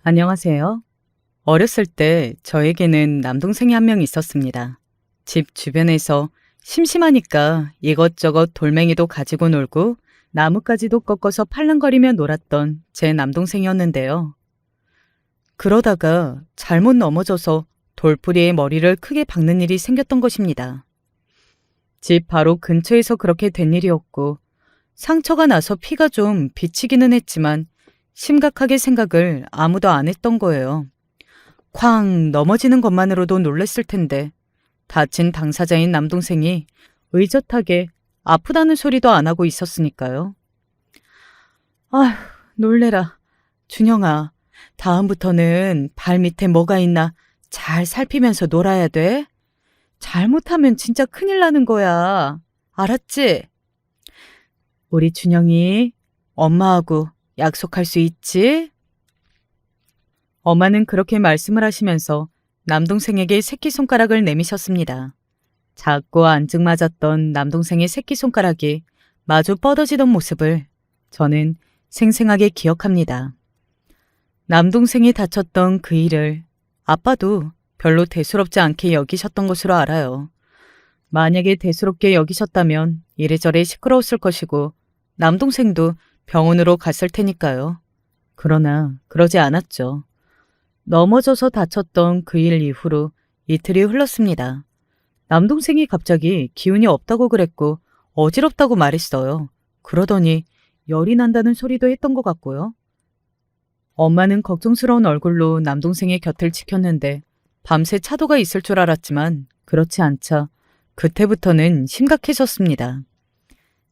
안녕하세요. 어렸을 때 저에게는 남동생이 한 명 있었습니다. 집 주변에서 심심하니까 이것저것 돌멩이도 가지고 놀고 나뭇가지도 꺾어서 팔랑거리며 놀았던 제 남동생이었는데요. 그러다가 잘못 넘어져서 돌부리에 머리를 크게 박는 일이 생겼던 것입니다. 집 바로 근처에서 그렇게 된 일이었고 상처가 나서 피가 좀 비치기는 했지만 심각하게 생각을 아무도 안 했던 거예요. 쾅 넘어지는 것만으로도 놀랬을 텐데 다친 당사자인 남동생이 의젓하게 아프다는 소리도 안 하고 있었으니까요. 아휴, 놀래라. 준영아, 다음부터는 발 밑에 뭐가 있나 잘 살피면서 놀아야 돼. 잘못하면 진짜 큰일 나는 거야. 알았지? 우리 준영이 엄마하고 약속할 수 있지? 엄마는 그렇게 말씀을 하시면서 남동생에게 새끼손가락을 내미셨습니다. 작고 앙증맞았던 남동생의 새끼손가락이 마주 뻗어지던 모습을 저는 생생하게 기억합니다. 남동생이 다쳤던 그 일을 아빠도 별로 대수롭지 않게 여기셨던 것으로 알아요. 만약에 대수롭게 여기셨다면 이래저래 시끄러웠을 것이고 남동생도 병원으로 갔을 테니까요. 그러나 그러지 않았죠. 넘어져서 다쳤던 그 일 이후로 이틀이 흘렀습니다. 남동생이 갑자기 기운이 없다고 그랬고 어지럽다고 말했어요. 그러더니 열이 난다는 소리도 했던 것 같고요. 엄마는 걱정스러운 얼굴로 남동생의 곁을 지켰는데 밤새 차도가 있을 줄 알았지만 그렇지 않자 그때부터는 심각해졌습니다.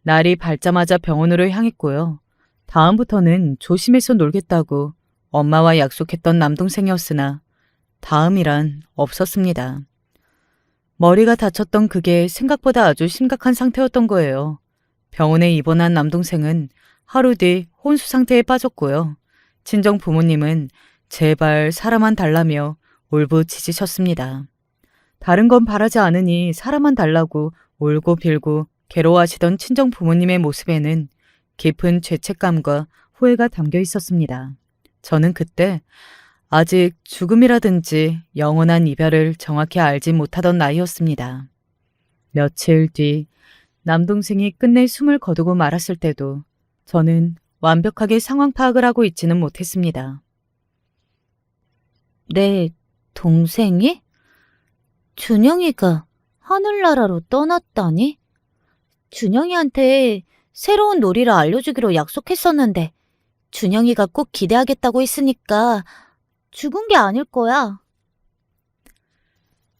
날이 밝자마자 병원으로 향했고요. 다음부터는 조심해서 놀겠다고 엄마와 약속했던 남동생이었으나 다음이란 없었습니다. 머리가 다쳤던 그게 생각보다 아주 심각한 상태였던 거예요. 병원에 입원한 남동생은 하루 뒤 혼수 상태에 빠졌고요. 친정 부모님은 제발 사람만 달라며 울부짖으셨습니다. 다른 건 바라지 않으니 사람만 달라고 울고 빌고 괴로워하시던 친정 부모님의 모습에는 깊은 죄책감과 후회가 담겨 있었습니다. 저는 그때 아직 죽음이라든지 영원한 이별을 정확히 알지 못하던 나이였습니다. 며칠 뒤 남동생이 끝내 숨을 거두고 말았을 때도 저는 완벽하게 상황 파악을 하고 있지는 못했습니다. 내 동생이? 준영이가 하늘나라로 떠났다니? 준영이한테 새로운 놀이를 알려주기로 약속했었는데 준영이가 꼭 기대하겠다고 했으니까 죽은 게 아닐 거야.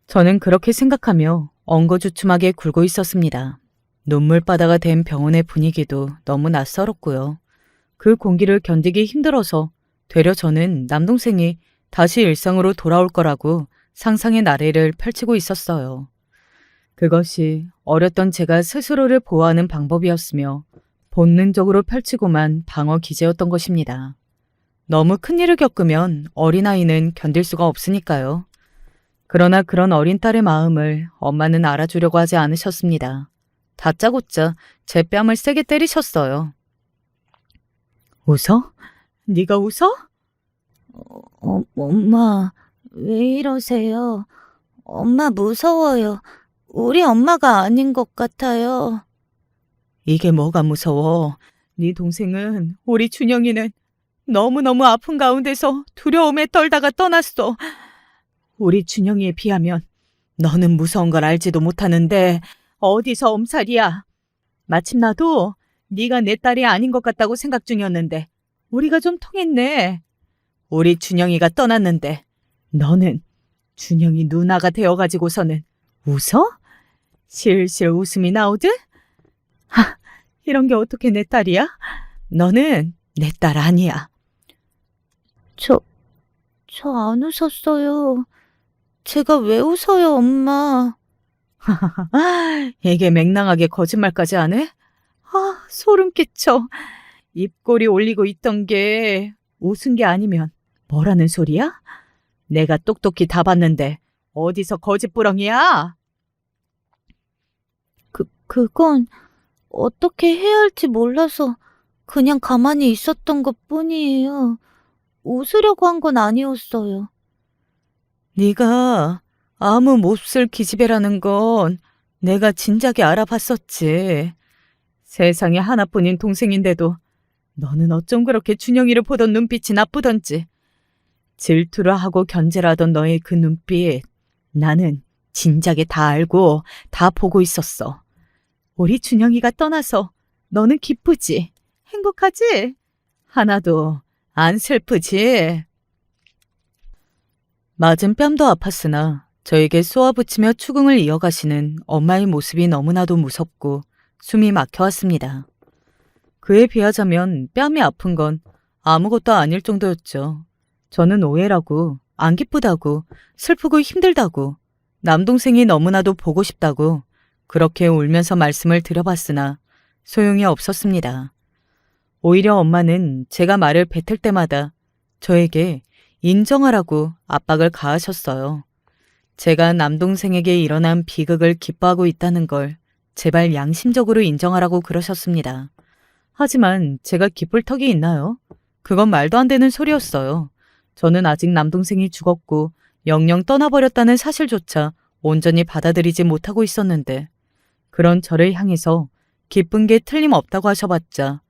저는 그렇게 생각하며 엉거주춤하게 굴고 있었습니다. 눈물바다가 된 병원의 분위기도 너무 낯설었고요. 그 공기를 견디기 힘들어서 되려 저는 남동생이 다시 일상으로 돌아올 거라고 상상의 나래를 펼치고 있었어요. 그것이 어렸던 제가 스스로를 보호하는 방법이었으며 본능적으로 펼치고만 방어 기제였던 것입니다. 너무 큰일을 겪으면 어린아이는 견딜 수가 없으니까요. 그러나 그런 어린 딸의 마음을 엄마는 알아주려고 하지 않으셨습니다. 다짜고짜 제 뺨을 세게 때리셨어요. 웃어? 네가 웃어? 엄마, 왜 이러세요? 엄마 무서워요. 우리 엄마가 아닌 것 같아요. 이게 뭐가 무서워? 네 동생은 우리 준영이는 너무너무 아픈 가운데서 두려움에 떨다가 떠났어. 우리 준영이에 비하면 너는 무서운 걸 알지도 못하는데 어디서 엄살이야. 마침 나도 네가 내 딸이 아닌 것 같다고 생각 중이었는데 우리가 좀 통했네. 우리 준영이가 떠났는데 너는 준영이 누나가 되어가지고서는 웃어? 실실 웃음이 나오듯? 하, 이런 게 어떻게 내 딸이야? 너는 내 딸 아니야. 저 안 웃었어요. 제가 왜 웃어요, 엄마? 이게 맹랑하게 거짓말까지 안 해? 아, 소름 끼쳐. 입꼬리 올리고 있던 게 웃은 게 아니면 뭐라는 소리야? 내가 똑똑히 다 봤는데 어디서 거짓부렁이야? 그건 어떻게 해야 할지 몰라서 그냥 가만히 있었던 것 뿐이에요. 웃으려고 한 건 아니었어요. 네가 아무 몹쓸 기집애라는 건 내가 진작에 알아봤었지. 세상에 하나뿐인 동생인데도 너는 어쩜 그렇게 준영이를 보던 눈빛이 나쁘던지. 질투를 하고 견제를 하던 너의 그 눈빛, 나는 진작에 다 알고 다 보고 있었어. 우리 준영이가 떠나서 너는 기쁘지? 행복하지? 하나도 안 슬프지? 맞은 뺨도 아팠으나 저에게 쏘아붙이며 추궁을 이어가시는 엄마의 모습이 너무나도 무섭고 숨이 막혀왔습니다. 그에 비하자면 뺨이 아픈 건 아무것도 아닐 정도였죠. 저는 오해라고, 안 기쁘다고, 슬프고 힘들다고, 남동생이 너무나도 보고 싶다고 그렇게 울면서 말씀을 드려봤으나 소용이 없었습니다. 오히려 엄마는 제가 말을 뱉을 때마다 저에게 인정하라고 압박을 가하셨어요. 제가 남동생에게 일어난 비극을 기뻐하고 있다는 걸 제발 양심적으로 인정하라고 그러셨습니다. 하지만 제가 기쁠 턱이 있나요? 그건 말도 안 되는 소리였어요. 저는 아직 남동생이 죽었고 영영 떠나버렸다는 사실조차 온전히 받아들이지 못하고 있었는데 그런 저를 향해서 기쁜 게 틀림없다고 하셔봤자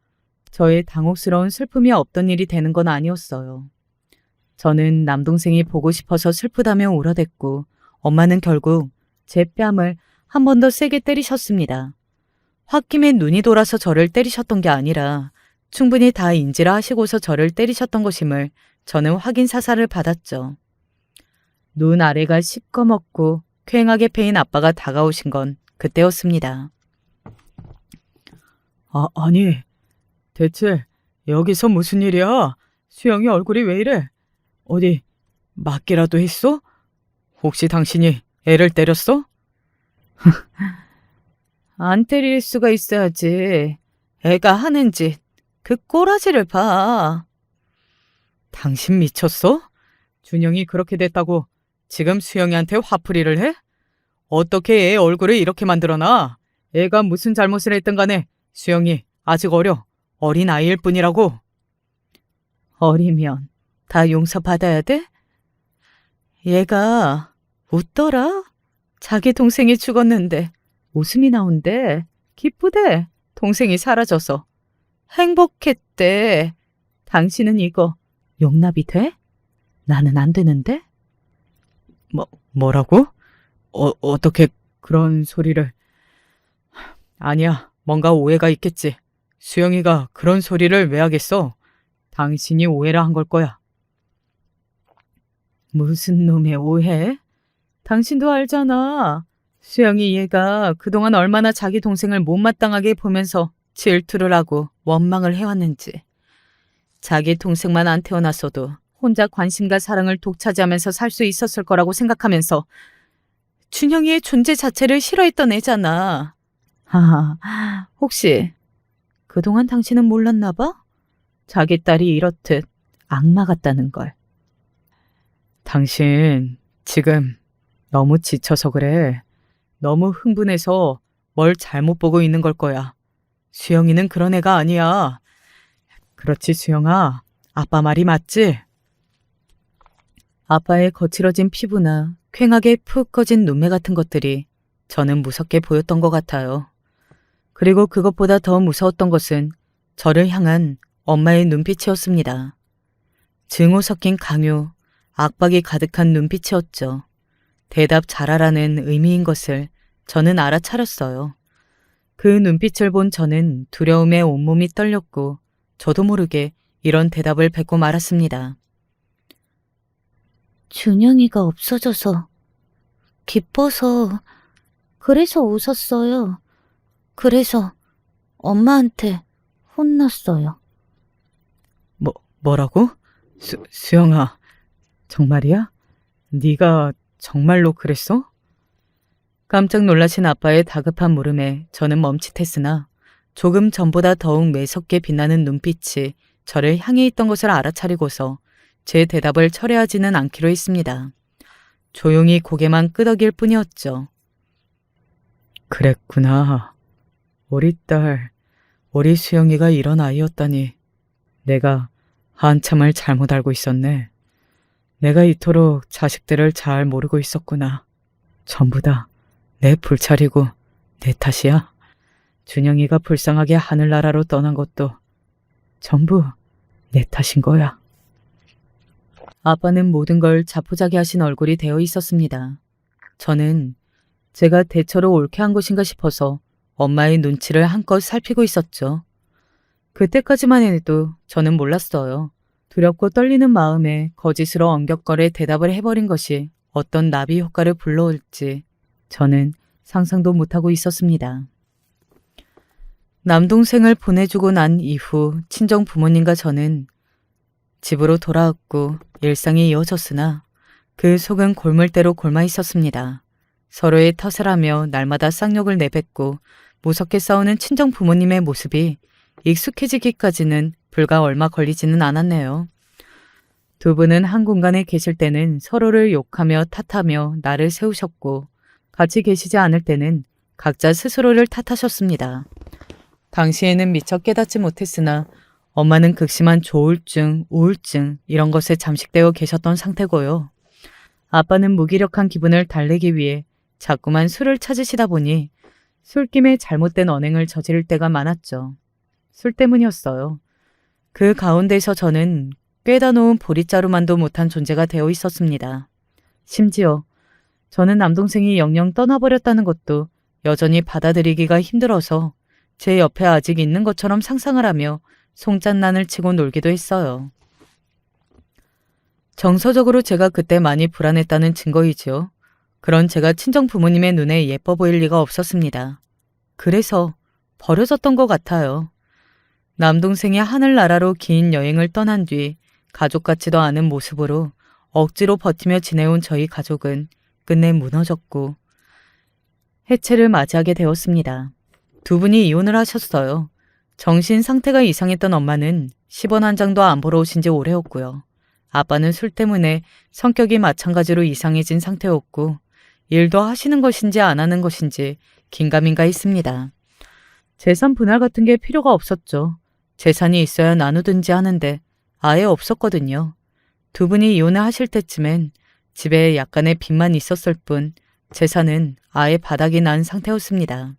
저의 당혹스러운 슬픔이 없던 일이 되는 건 아니었어요. 저는 남동생이 보고 싶어서 슬프다며 울어댔고 엄마는 결국 제 뺨을 한 번 더 세게 때리셨습니다. 홧김에 눈이 돌아서 저를 때리셨던 게 아니라 충분히 다 인지를 하시고서 저를 때리셨던 것임을 저는 확인 사살을 받았죠. 눈 아래가 시꺼멓고 퀭하게 패인 아빠가 다가오신 건 그때였습니다. 아니, 대체 여기서 무슨 일이야? 수영이 얼굴이 왜 이래? 어디 맞기라도 했어? 혹시 당신이 애를 때렸어? 안 때릴 수가 있어야지. 애가 하는 짓, 그 꼬라지를 봐. 당신 미쳤어? 준영이 그렇게 됐다고 지금 수영이한테 화풀이를 해? 어떻게 애 얼굴을 이렇게 만들어놔? 애가 무슨 잘못을 했든 간에 수영이 아직 어린 아이일 뿐이라고. 어리면 다 용서받아야 돼? 얘가 웃더라? 자기 동생이 죽었는데 웃음이 나온대. 기쁘대. 동생이 사라져서. 행복했대. 당신은 이거 용납이 돼? 나는 안 되는데? 뭐라고? 어떻게 그런 소리를. 아니야, 뭔가 오해가 있겠지. 수영이가 그런 소리를 왜 하겠어? 당신이 오해를 한 걸 거야. 무슨 놈의 오해? 당신도 알잖아. 수영이 얘가 그동안 얼마나 자기 동생을 못마땅하게 보면서 질투를 하고 원망을 해왔는지. 자기 동생만 안 태어났어도 혼자 관심과 사랑을 독차지하면서 살 수 있었을 거라고 생각하면서 준영이의 존재 자체를 싫어했던 애잖아. 혹시 그동안 당신은 몰랐나 봐? 자기 딸이 이렇듯 악마 같다는 걸. 당신 지금 너무 지쳐서 그래. 너무 흥분해서 뭘 잘못 보고 있는 걸 거야. 수영이는 그런 애가 아니야. 그렇지, 수영아. 아빠 말이 맞지? 아빠의 거칠어진 피부나 퀭하게 푹 꺼진 눈매 같은 것들이 저는 무섭게 보였던 것 같아요. 그리고 그것보다 더 무서웠던 것은 저를 향한 엄마의 눈빛이었습니다. 증오 섞인 강요, 압박이 가득한 눈빛이었죠. 대답 잘하라는 의미인 것을 저는 알아차렸어요. 그 눈빛을 본 저는 두려움에 온몸이 떨렸고 저도 모르게 이런 대답을 뱉고 말았습니다. 준영이가 없어져서 기뻐서 그래서 웃었어요. 그래서 엄마한테 혼났어요. 뭐라고? 수영아, 정말이야? 네가 정말로 그랬어? 깜짝 놀라신 아빠의 다급한 물음에 저는 멈칫했으나 조금 전보다 더욱 매섭게 빛나는 눈빛이 저를 향해 있던 것을 알아차리고서 제 대답을 철회하지는 않기로 했습니다. 조용히 고개만 끄덕일 뿐이었죠. 그랬구나. 우리 딸, 우리 수영이가 이런 아이였다니. 내가 한참을 잘못 알고 있었네. 내가 이토록 자식들을 잘 모르고 있었구나. 전부 다 내 불찰이고 내 탓이야. 준영이가 불쌍하게 하늘나라로 떠난 것도 전부 내 탓인 거야. 아빠는 모든 걸 자포자기하신 얼굴이 되어 있었습니다. 저는 제가 대처로 옳게 한 것인가 싶어서 엄마의 눈치를 한껏 살피고 있었죠. 그때까지만 해도 저는 몰랐어요. 두렵고 떨리는 마음에 거짓으로 엉격거려 대답을 해버린 것이 어떤 나비 효과를 불러올지 저는 상상도 못하고 있었습니다. 남동생을 보내주고 난 이후 친정 부모님과 저는 집으로 돌아왔고 일상이 이어졌으나 그 속은 골물대로 골마 있었습니다. 서로의 탓을 하며 날마다 쌍욕을 내뱉고 무섭게 싸우는 친정 부모님의 모습이 익숙해지기까지는 불과 얼마 걸리지는 않았네요. 두 분은 한 공간에 계실 때는 서로를 욕하며 탓하며 나를 세우셨고 같이 계시지 않을 때는 각자 스스로를 탓하셨습니다. 당시에는 미처 깨닫지 못했으나 엄마는 극심한 조울증, 우울증 이런 것에 잠식되어 계셨던 상태고요. 아빠는 무기력한 기분을 달래기 위해 자꾸만 술을 찾으시다 보니 술김에 잘못된 언행을 저지를 때가 많았죠. 술 때문이었어요. 그 가운데서 저는 꿰다 놓은 보릿자루만도 못한 존재가 되어 있었습니다. 심지어 저는 남동생이 영영 떠나버렸다는 것도 여전히 받아들이기가 힘들어서 제 옆에 아직 있는 것처럼 상상을 하며 송장난을 치고 놀기도 했어요. 정서적으로 제가 그때 많이 불안했다는 증거이지요. 그런 제가 친정 부모님의 눈에 예뻐 보일 리가 없었습니다. 그래서 버려졌던 것 같아요. 남동생이 하늘나라로 긴 여행을 떠난 뒤 가족 같지도 않은 모습으로 억지로 버티며 지내온 저희 가족은 끝내 무너졌고 해체를 맞이하게 되었습니다. 두 분이 이혼을 하셨어요. 정신 상태가 이상했던 엄마는 10원 한 장도 안 보러 오신 지 오래였고요. 아빠는 술 때문에 성격이 마찬가지로 이상해진 상태였고 일도 하시는 것인지 안 하는 것인지 긴가민가 했습니다. 재산 분할 같은 게 필요가 없었죠. 재산이 있어야 나누든지 하는데 아예 없었거든요. 두 분이 이혼을 하실 때쯤엔 집에 약간의 빚만 있었을 뿐 재산은 아예 바닥이 난 상태였습니다.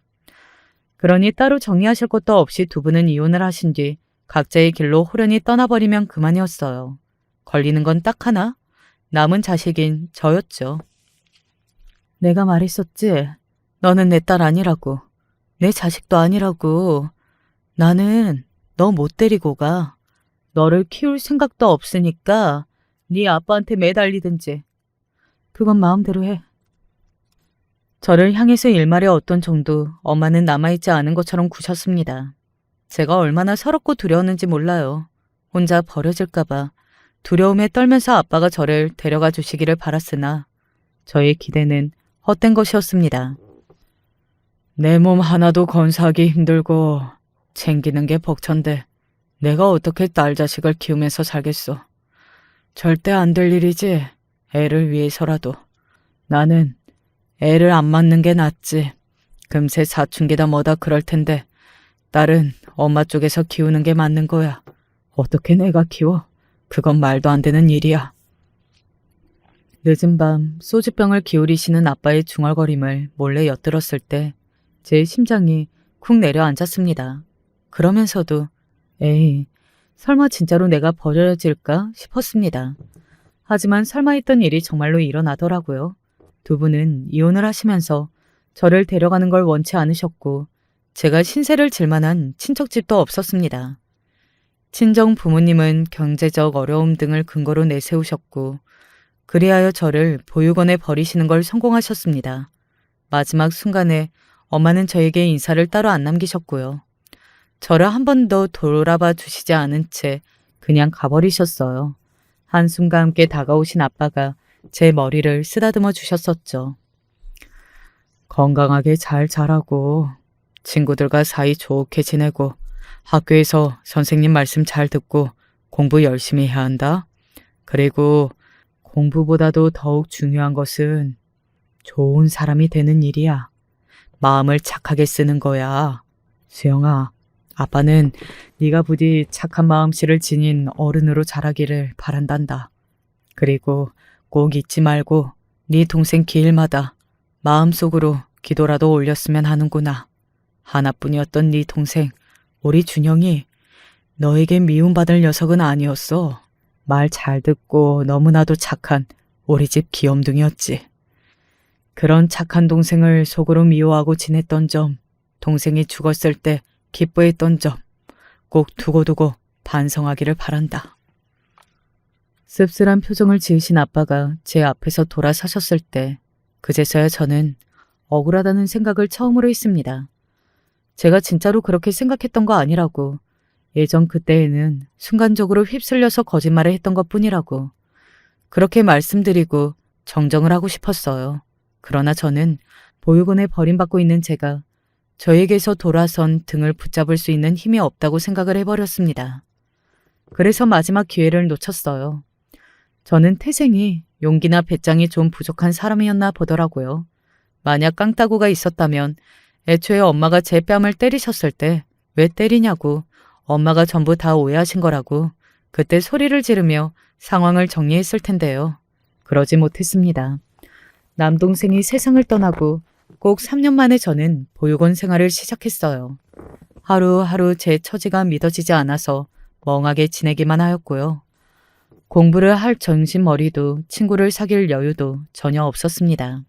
그러니 따로 정리하실 것도 없이 두 분은 이혼을 하신 뒤 각자의 길로 호련히 떠나버리면 그만이었어요. 걸리는 건 딱 하나, 남은 자식인 저였죠. 내가 말했었지. 너는 내 딸 아니라고. 내 자식도 아니라고. 나는 너 못 데리고 가. 너를 키울 생각도 없으니까 네 아빠한테 매달리든지. 그건 마음대로 해. 저를 향해서 일말의 어떤 정도 엄마는 남아있지 않은 것처럼 구셨습니다. 제가 얼마나 서럽고 두려웠는지 몰라요. 혼자 버려질까봐 두려움에 떨면서 아빠가 저를 데려가 주시기를 바랐으나 저의 기대는 헛된 것이었습니다. 내 몸 하나도 건사하기 힘들고 챙기는 게 벅찬데 내가 어떻게 딸 자식을 키우면서 살겠어. 절대 안 될 일이지. 애를 위해서라도. 나는 애를 안 낳는 게 낫지. 금세 사춘기다 뭐다 그럴 텐데 딸은 엄마 쪽에서 키우는 게 맞는 거야. 어떻게 내가 키워? 그건 말도 안 되는 일이야. 늦은 밤 소주병을 기울이시는 아빠의 중얼거림을 몰래 엿들었을 때 제 심장이 쿵 내려앉았습니다. 그러면서도 에이, 설마 진짜로 내가 버려질까 싶었습니다. 하지만 설마 했던 일이 정말로 일어나더라고요. 두 분은 이혼을 하시면서 저를 데려가는 걸 원치 않으셨고 제가 신세를 질 만한 친척집도 없었습니다. 친정 부모님은 경제적 어려움 등을 근거로 내세우셨고 그리하여 저를 보육원에 버리시는 걸 성공하셨습니다. 마지막 순간에 엄마는 저에게 인사를 따로 안 남기셨고요. 저를 한 번도 돌아봐 주시지 않은 채 그냥 가버리셨어요. 한숨과 함께 다가오신 아빠가 제 머리를 쓰다듬어 주셨었죠. 건강하게 잘 자라고 친구들과 사이 좋게 지내고 학교에서 선생님 말씀 잘 듣고 공부 열심히 해야 한다. 그리고 공부보다도 더욱 중요한 것은 좋은 사람이 되는 일이야. 마음을 착하게 쓰는 거야. 수영아, 아빠는 네가 부디 착한 마음씨를 지닌 어른으로 자라기를 바란단다. 그리고 꼭 잊지 말고 네 동생 기일마다 마음속으로 기도라도 올렸으면 하는구나. 하나뿐이었던 네 동생 우리 준영이 너에게 미움받을 녀석은 아니었어. 말 잘 듣고 너무나도 착한 우리 집 귀염둥이였지. 그런 착한 동생을 속으로 미워하고 지냈던 점, 동생이 죽었을 때 기뻐했던 점, 꼭 두고두고 반성하기를 바란다. 씁쓸한 표정을 지으신 아빠가 제 앞에서 돌아서셨을 때 그제서야 저는 억울하다는 생각을 처음으로 했습니다. 제가 진짜로 그렇게 생각했던 거 아니라고, 예전 그때에는 순간적으로 휩쓸려서 거짓말을 했던 것뿐이라고 그렇게 말씀드리고 정정을 하고 싶었어요. 그러나 저는 보육원에 버림받고 있는 제가 저에게서 돌아선 등을 붙잡을 수 있는 힘이 없다고 생각을 해버렸습니다. 그래서 마지막 기회를 놓쳤어요. 저는 태생이 용기나 배짱이 좀 부족한 사람이었나 보더라고요. 만약 깡따구가 있었다면 애초에 엄마가 제 뺨을 때리셨을 때 왜 때리냐고, 엄마가 전부 다 오해하신 거라고 그때 소리를 지르며 상황을 정리했을 텐데요. 그러지 못했습니다. 남동생이 세상을 떠나고 꼭 3년 만에 저는 보육원 생활을 시작했어요. 하루하루 제 처지가 믿어지지 않아서 멍하게 지내기만 하였고요. 공부를 할 정신머리도 친구를 사귈 여유도 전혀 없었습니다.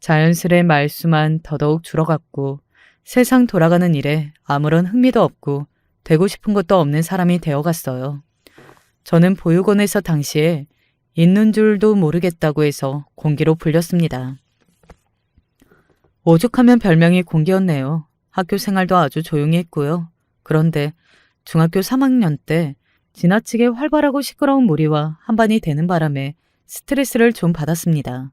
자연스레 말수만 더더욱 줄어갔고 세상 돌아가는 일에 아무런 흥미도 없고 되고 싶은 것도 없는 사람이 되어갔어요. 저는 보육원에서 당시에 있는 줄도 모르겠다고 해서 공기로 불렸습니다. 오죽하면 별명이 공기였네요. 학교 생활도 아주 조용히 했고요. 그런데 중학교 3학년 때 지나치게 활발하고 시끄러운 무리와 한반이 되는 바람에 스트레스를 좀 받았습니다.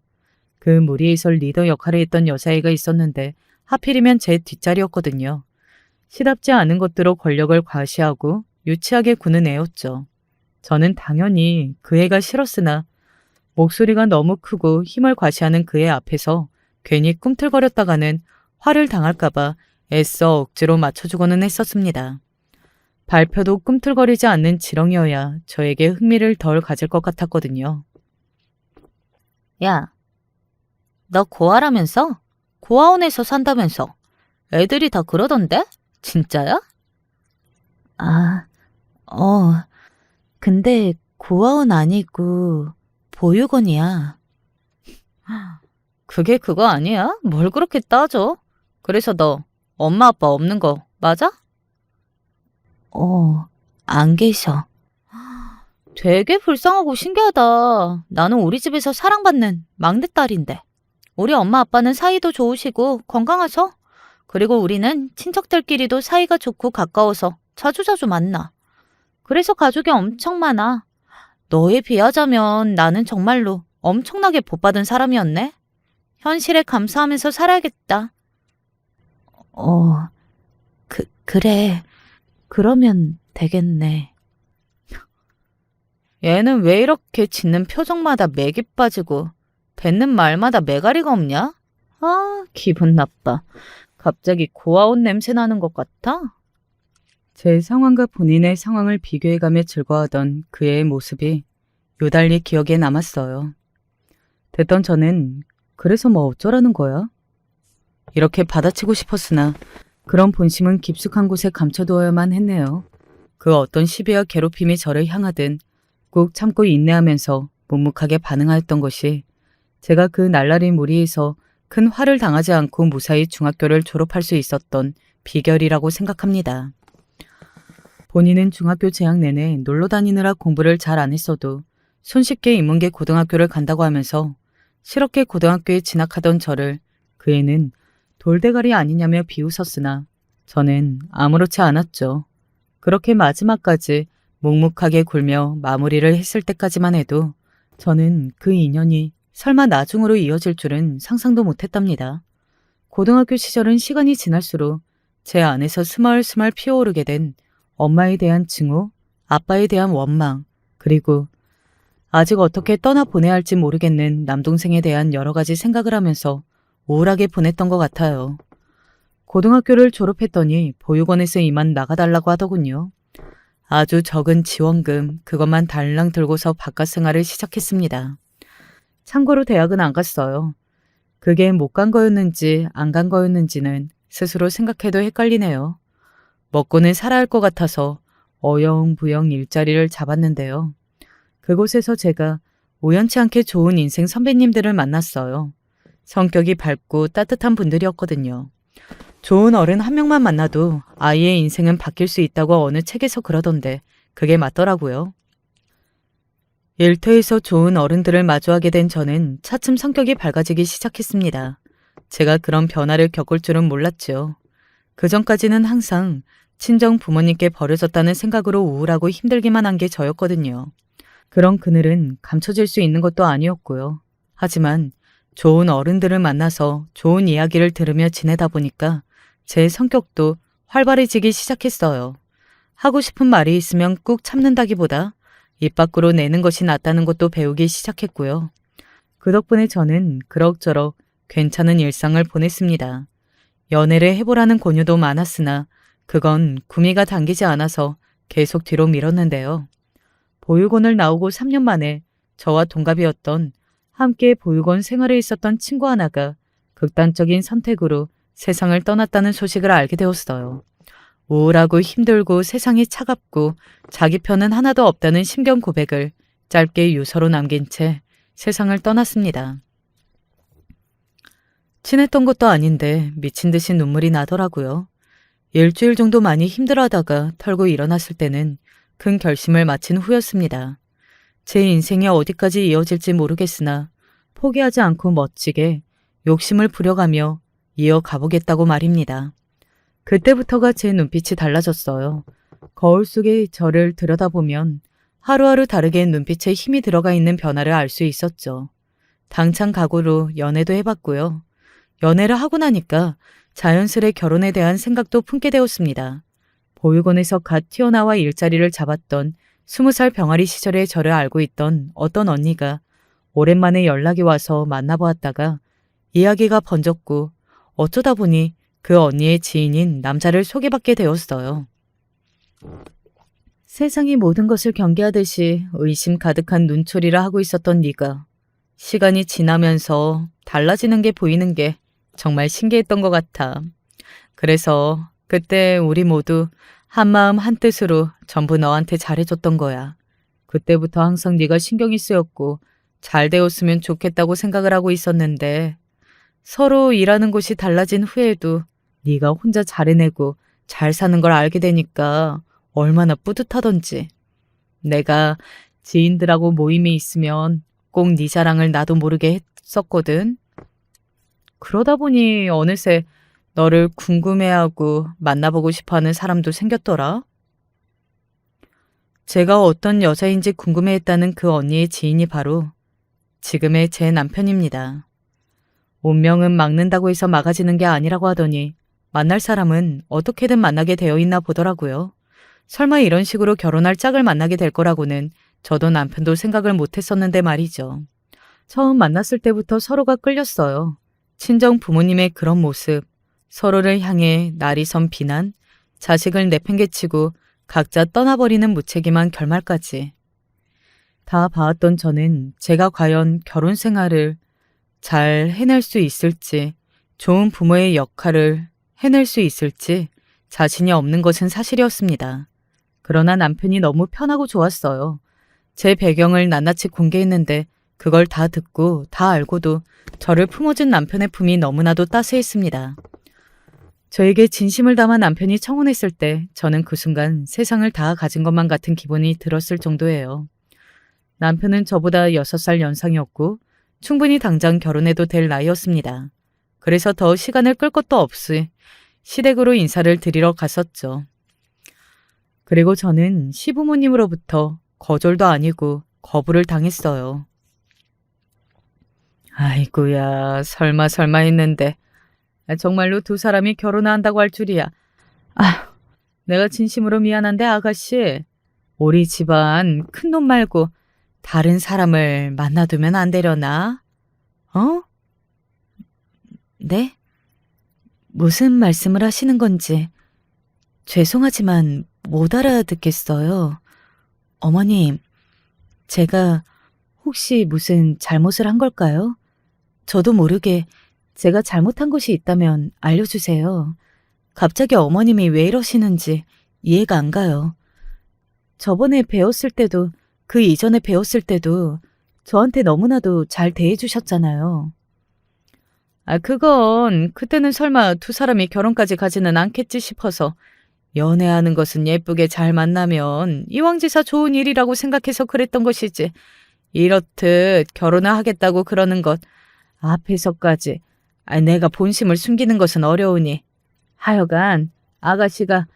그 무리에서 리더 역할을 했던 여자애가 있었는데 하필이면 제 뒷자리였거든요. 시답지 않은 것들로 권력을 과시하고 유치하게 구는 애였죠. 저는 당연히 그 애가 싫었으나 목소리가 너무 크고 힘을 과시하는 그 애 앞에서 괜히 꿈틀거렸다가는 화를 당할까봐 애써 억지로 맞춰주고는 했었습니다. 발표도 꿈틀거리지 않는 지렁이여야 저에게 흥미를 덜 가질 것 같았거든요. 야, 너 고아라면서? 고아원에서 산다면서? 애들이 다 그러던데? 진짜야? 근데 고아원 아니고 보육원이야. 그게 그거 아니야? 뭘 그렇게 따져? 그래서 너 엄마 아빠 없는 거 맞아? 안 계셔. 되게 불쌍하고 신기하다. 나는 우리 집에서 사랑받는 막내딸인데. 우리 엄마 아빠는 사이도 좋으시고 건강하셔. 그리고 우리는 친척들끼리도 사이가 좋고 가까워서 자주자주 만나. 그래서 가족이 엄청 많아. 너에 비하자면 나는 정말로 엄청나게 복받은 사람이었네. 현실에 감사하면서 살아야겠다. 그래. 그러면 되겠네. 얘는 왜 이렇게 짓는 표정마다 맥이 빠지고 뱉는 말마다 매가리가 없냐? 아, 기분 나빠. 갑자기 고아원 냄새 나는 것 같아. 제 상황과 본인의 상황을 비교해가며 즐거워하던 그의 모습이 요달리 기억에 남았어요. 됐던 저는 그래서 뭐 어쩌라는 거야? 이렇게 받아치고 싶었으나 그런 본심은 깊숙한 곳에 감춰두어야만 했네요. 그 어떤 시비와 괴롭힘이 저를 향하든 꾹 참고 인내하면서 묵묵하게 반응하였던 것이 제가 그 날라리 무리에서 큰 화를 당하지 않고 무사히 중학교를 졸업할 수 있었던 비결이라고 생각합니다. 본인은 중학교 재학 내내 놀러 다니느라 공부를 잘 안 했어도 손쉽게 인문계 고등학교를 간다고 하면서 실없게 고등학교에 진학하던 저를 그 애는 돌대가리 아니냐며 비웃었으나 저는 아무렇지 않았죠. 그렇게 마지막까지 묵묵하게 굴며 마무리를 했을 때까지만 해도 저는 그 인연이 설마 나중으로 이어질 줄은 상상도 못했답니다. 고등학교 시절은 시간이 지날수록 제 안에서 스멀스멀 피어오르게 된 엄마에 대한 증오, 아빠에 대한 원망, 그리고 아직 어떻게 떠나보내야 할지 모르겠는 남동생에 대한 여러 가지 생각을 하면서 우울하게 보냈던 것 같아요. 고등학교를 졸업했더니 보육원에서 이만 나가달라고 하더군요. 아주 적은 지원금 그것만 달랑 들고서 바깥 생활을 시작했습니다. 참고로 대학은 안 갔어요. 그게 못 간 거였는지 안 간 거였는지는 스스로 생각해도 헷갈리네요. 먹고는 살아야 할 것 같아서 어영부영 일자리를 잡았는데요. 그곳에서 제가 우연치 않게 좋은 인생 선배님들을 만났어요. 성격이 밝고 따뜻한 분들이었거든요. 좋은 어른 한 명만 만나도 아이의 인생은 바뀔 수 있다고 어느 책에서 그러던데 그게 맞더라고요. 일터에서 좋은 어른들을 마주하게 된 저는 차츰 성격이 밝아지기 시작했습니다. 제가 그런 변화를 겪을 줄은 몰랐죠. 그전까지는 항상 친정 부모님께 버려졌다는 생각으로 우울하고 힘들기만 한 게 저였거든요. 그런 그늘은 감춰질 수 있는 것도 아니었고요. 하지만 좋은 어른들을 만나서 좋은 이야기를 들으며 지내다 보니까 제 성격도 활발해지기 시작했어요. 하고 싶은 말이 있으면 꾹 참는다기보다 입 밖으로 내는 것이 낫다는 것도 배우기 시작했고요. 그 덕분에 저는 그럭저럭 괜찮은 일상을 보냈습니다. 연애를 해보라는 권유도 많았으나 그건 구미가 당기지 않아서 계속 뒤로 미뤘는데요. 보육원을 나오고 3년 만에 저와 동갑이었던 함께 보육원 생활에 있었던 친구 하나가 극단적인 선택으로 세상을 떠났다는 소식을 알게 되었어요. 우울하고 힘들고 세상이 차갑고 자기 편은 하나도 없다는 심경 고백을 짧게 유서로 남긴 채 세상을 떠났습니다. 친했던 것도 아닌데 미친 듯이 눈물이 나더라고요. 일주일 정도 많이 힘들어하다가 털고 일어났을 때는 큰 결심을 마친 후였습니다. 제 인생이 어디까지 이어질지 모르겠으나 포기하지 않고 멋지게 욕심을 부려가며 이어가보겠다고 말입니다. 그때부터가 제 눈빛이 달라졌어요. 거울 속에 저를 들여다보면 하루하루 다르게 눈빛에 힘이 들어가 있는 변화를 알 수 있었죠. 당찬 각오로 연애도 해봤고요. 연애를 하고 나니까 자연스레 결혼에 대한 생각도 품게 되었습니다. 보육원에서 갓 튀어나와 일자리를 잡았던 20살 병아리 시절의 저를 알고 있던 어떤 언니가 오랜만에 연락이 와서 만나보았다가 이야기가 번졌고 어쩌다 보니 그 언니의 지인인 남자를 소개받게 되었어요. 세상이 모든 것을 경계하듯이 의심 가득한 눈초리를 하고 있었던 네가 시간이 지나면서 달라지는 게 보이는 게 정말 신기했던 것 같아. 그래서 그때 우리 모두 한마음 한뜻으로 전부 너한테 잘해줬던 거야. 그때부터 항상 네가 신경이 쓰였고 잘 되었으면 좋겠다고 생각을 하고 있었는데 서로 일하는 곳이 달라진 후에도 네가 혼자 잘해내고 잘 사는 걸 알게 되니까 얼마나 뿌듯하던지. 내가 지인들하고 모임이 있으면 꼭 네 자랑을 나도 모르게 했었거든. 그러다 보니 어느새 너를 궁금해하고 만나보고 싶어하는 사람도 생겼더라. 제가 어떤 여자인지 궁금해했다는 그 언니의 지인이 바로 지금의 제 남편입니다. 운명은 막는다고 해서 막아지는 게 아니라고 하더니 만날 사람은 어떻게든 만나게 되어 있나 보더라고요. 설마 이런 식으로 결혼할 짝을 만나게 될 거라고는 저도 남편도 생각을 못했었는데 말이죠. 처음 만났을 때부터 서로가 끌렸어요. 친정 부모님의 그런 모습, 서로를 향해 날이 선 비난, 자식을 내팽개치고 각자 떠나버리는 무책임한 결말까지. 다 봐왔던 저는 제가 과연 결혼 생활을 잘 해낼 수 있을지, 좋은 부모의 역할을 해낼 수 있을지 자신이 없는 것은 사실이었습니다. 그러나 남편이 너무 편하고 좋았어요. 제 배경을 낱낱이 공개했는데 그걸 다 듣고 다 알고도 저를 품어준 남편의 품이 너무나도 따스했습니다. 저에게 진심을 담아 남편이 청혼했을 때 저는 그 순간 세상을 다 가진 것만 같은 기분이 들었을 정도예요. 남편은 저보다 6살 연상이었고 충분히 당장 결혼해도 될 나이였습니다. 그래서 더 시간을 끌 것도 없이 시댁으로 인사를 드리러 갔었죠. 그리고 저는 시부모님으로부터 거절도 아니고 거부를 당했어요. 아이고야, 설마 했는데 정말로 두 사람이 결혼한다고 할 줄이야. 아, 내가 진심으로 미안한데 아가씨, 우리 집안 큰놈 말고 다른 사람을 만나두면 안 되려나? 어? 네? 무슨 말씀을 하시는 건지 죄송하지만 못 알아듣겠어요. 어머님, 제가 혹시 무슨 잘못을 한 걸까요? 저도 모르게 제가 잘못한 것이 있다면 알려주세요. 갑자기 어머님이 왜 이러시는지 이해가 안 가요. 저번에 배웠을 때도 그 이전에 배웠을 때도 저한테 너무나도 잘 대해주셨잖아요. 그건 그때는 설마 두 사람이 결혼까지 가지는 않겠지 싶어서 연애하는 것은 예쁘게 잘 만나면 이왕지사 좋은 일이라고 생각해서 그랬던 것이지. 이렇듯 결혼을 하겠다고 그러는 것 앞에서까지 내가 본심을 숨기는 것은 어려우니 하여간 아가씨가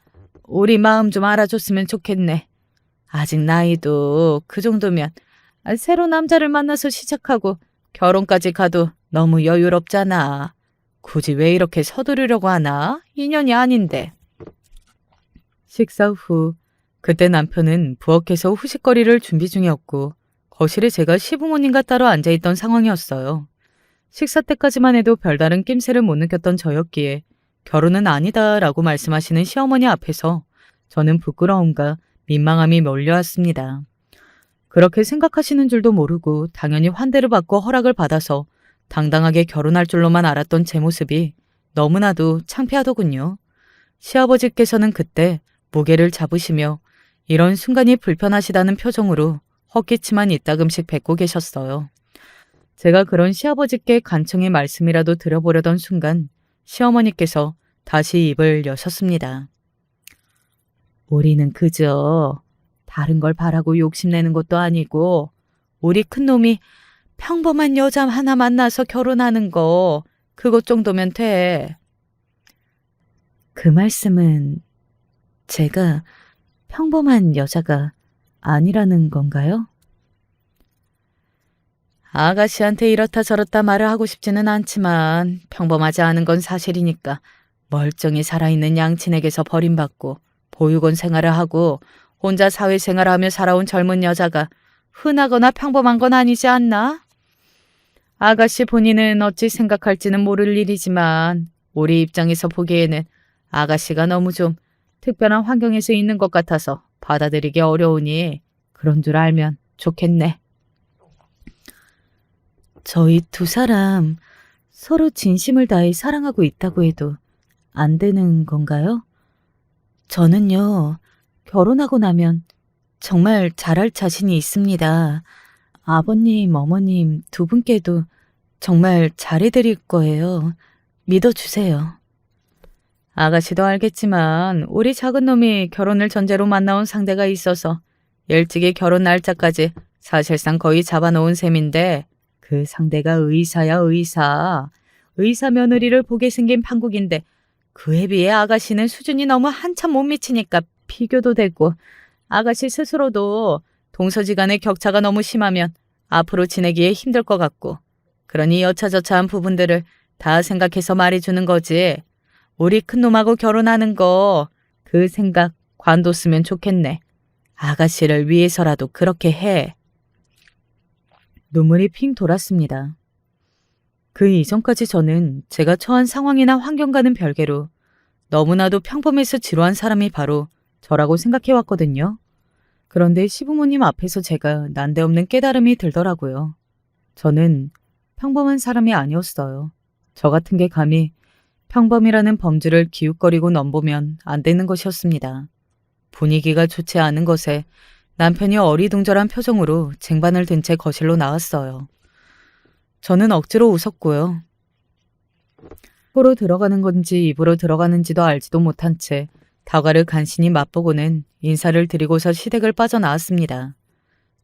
우리 마음 좀 알아줬으면 좋겠네. 아직 나이도 그 정도면 새로 남자를 만나서 시작하고 결혼까지 가도 너무 여유롭잖아. 굳이 왜 이렇게 서두르려고 하나? 인연이 아닌데. 식사 후 그때 남편은 부엌에서 후식거리를 준비 중이었고 거실에 제가 시부모님과 따로 앉아있던 상황이었어요. 식사 때까지만 해도 별다른 낌새를 못 느꼈던 저였기에 결혼은 아니다라고 말씀하시는 시어머니 앞에서 저는 부끄러움과 민망함이 몰려왔습니다. 그렇게 생각하시는 줄도 모르고 당연히 환대를 받고 허락을 받아서 당당하게 결혼할 줄로만 알았던 제 모습이 너무나도 창피하더군요. 시아버지께서는 그때 무게를 잡으시며 이런 순간이 불편하시다는 표정으로 헛기침만 이따금씩 뱉고 계셨어요. 제가 그런 시아버지께 간청의 말씀이라도 드려보려던 순간 시어머니께서 다시 입을 여셨습니다. 우리는 그저 다른 걸 바라고 욕심내는 것도 아니고 우리 큰놈이 평범한 여자 하나 만나서 결혼하는 거 그것 정도면 돼. 그 말씀은 제가 평범한 여자가 아니라는 건가요? 아가씨한테 이렇다 저렇다 말을 하고 싶지는 않지만 평범하지 않은 건 사실이니까 멀쩡히 살아있는 양친에게서 버림받고 보육원 생활을 하고 혼자 사회생활을 하며 살아온 젊은 여자가 흔하거나 평범한 건 아니지 않나? 아가씨 본인은 어찌 생각할지는 모를 일이지만 우리 입장에서 보기에는 아가씨가 너무 좀 특별한 환경에서 있는 것 같아서 받아들이기 어려우니 그런 줄 알면 좋겠네. 저희 두 사람 서로 진심을 다해 사랑하고 있다고 해도 안 되는 건가요? 저는요, 결혼하고 나면 정말 잘할 자신이 있습니다. 아버님, 어머님 두 분께도 정말 잘해드릴 거예요. 믿어주세요. 아가씨도 알겠지만 우리 작은 놈이 결혼을 전제로 만나온 상대가 있어서 일찍이 결혼 날짜까지 사실상 거의 잡아놓은 셈인데 그 상대가 의사야 의사. 의사 며느리를 보게 생긴 판국인데 그에 비해 아가씨는 수준이 너무 한참 못 미치니까 비교도 되고 아가씨 스스로도 동서지간의 격차가 너무 심하면 앞으로 지내기에 힘들 것 같고 그러니 여차저차한 부분들을 다 생각해서 말해주는 거지. 우리 큰놈하고 결혼하는 거 그 생각 관뒀으면 좋겠네. 아가씨를 위해서라도 그렇게 해. 눈물이 핑 돌았습니다. 그 이전까지 저는 제가 처한 상황이나 환경과는 별개로 너무나도 평범해서 지루한 사람이 바로 저라고 생각해왔거든요. 그런데 시부모님 앞에서 제가 난데없는 깨달음이 들더라고요. 저는 평범한 사람이 아니었어요. 저 같은 게 감히 평범이라는 범주를 기웃거리고 넘보면 안 되는 것이었습니다. 분위기가 좋지 않은 것에 남편이 어리둥절한 표정으로 쟁반을 든 채 거실로 나왔어요. 저는 억지로 웃었고요. 코로 들어가는 건지 입으로 들어가는지도 알지도 못한 채 다과를 간신히 맛보고는 인사를 드리고서 시댁을 빠져나왔습니다.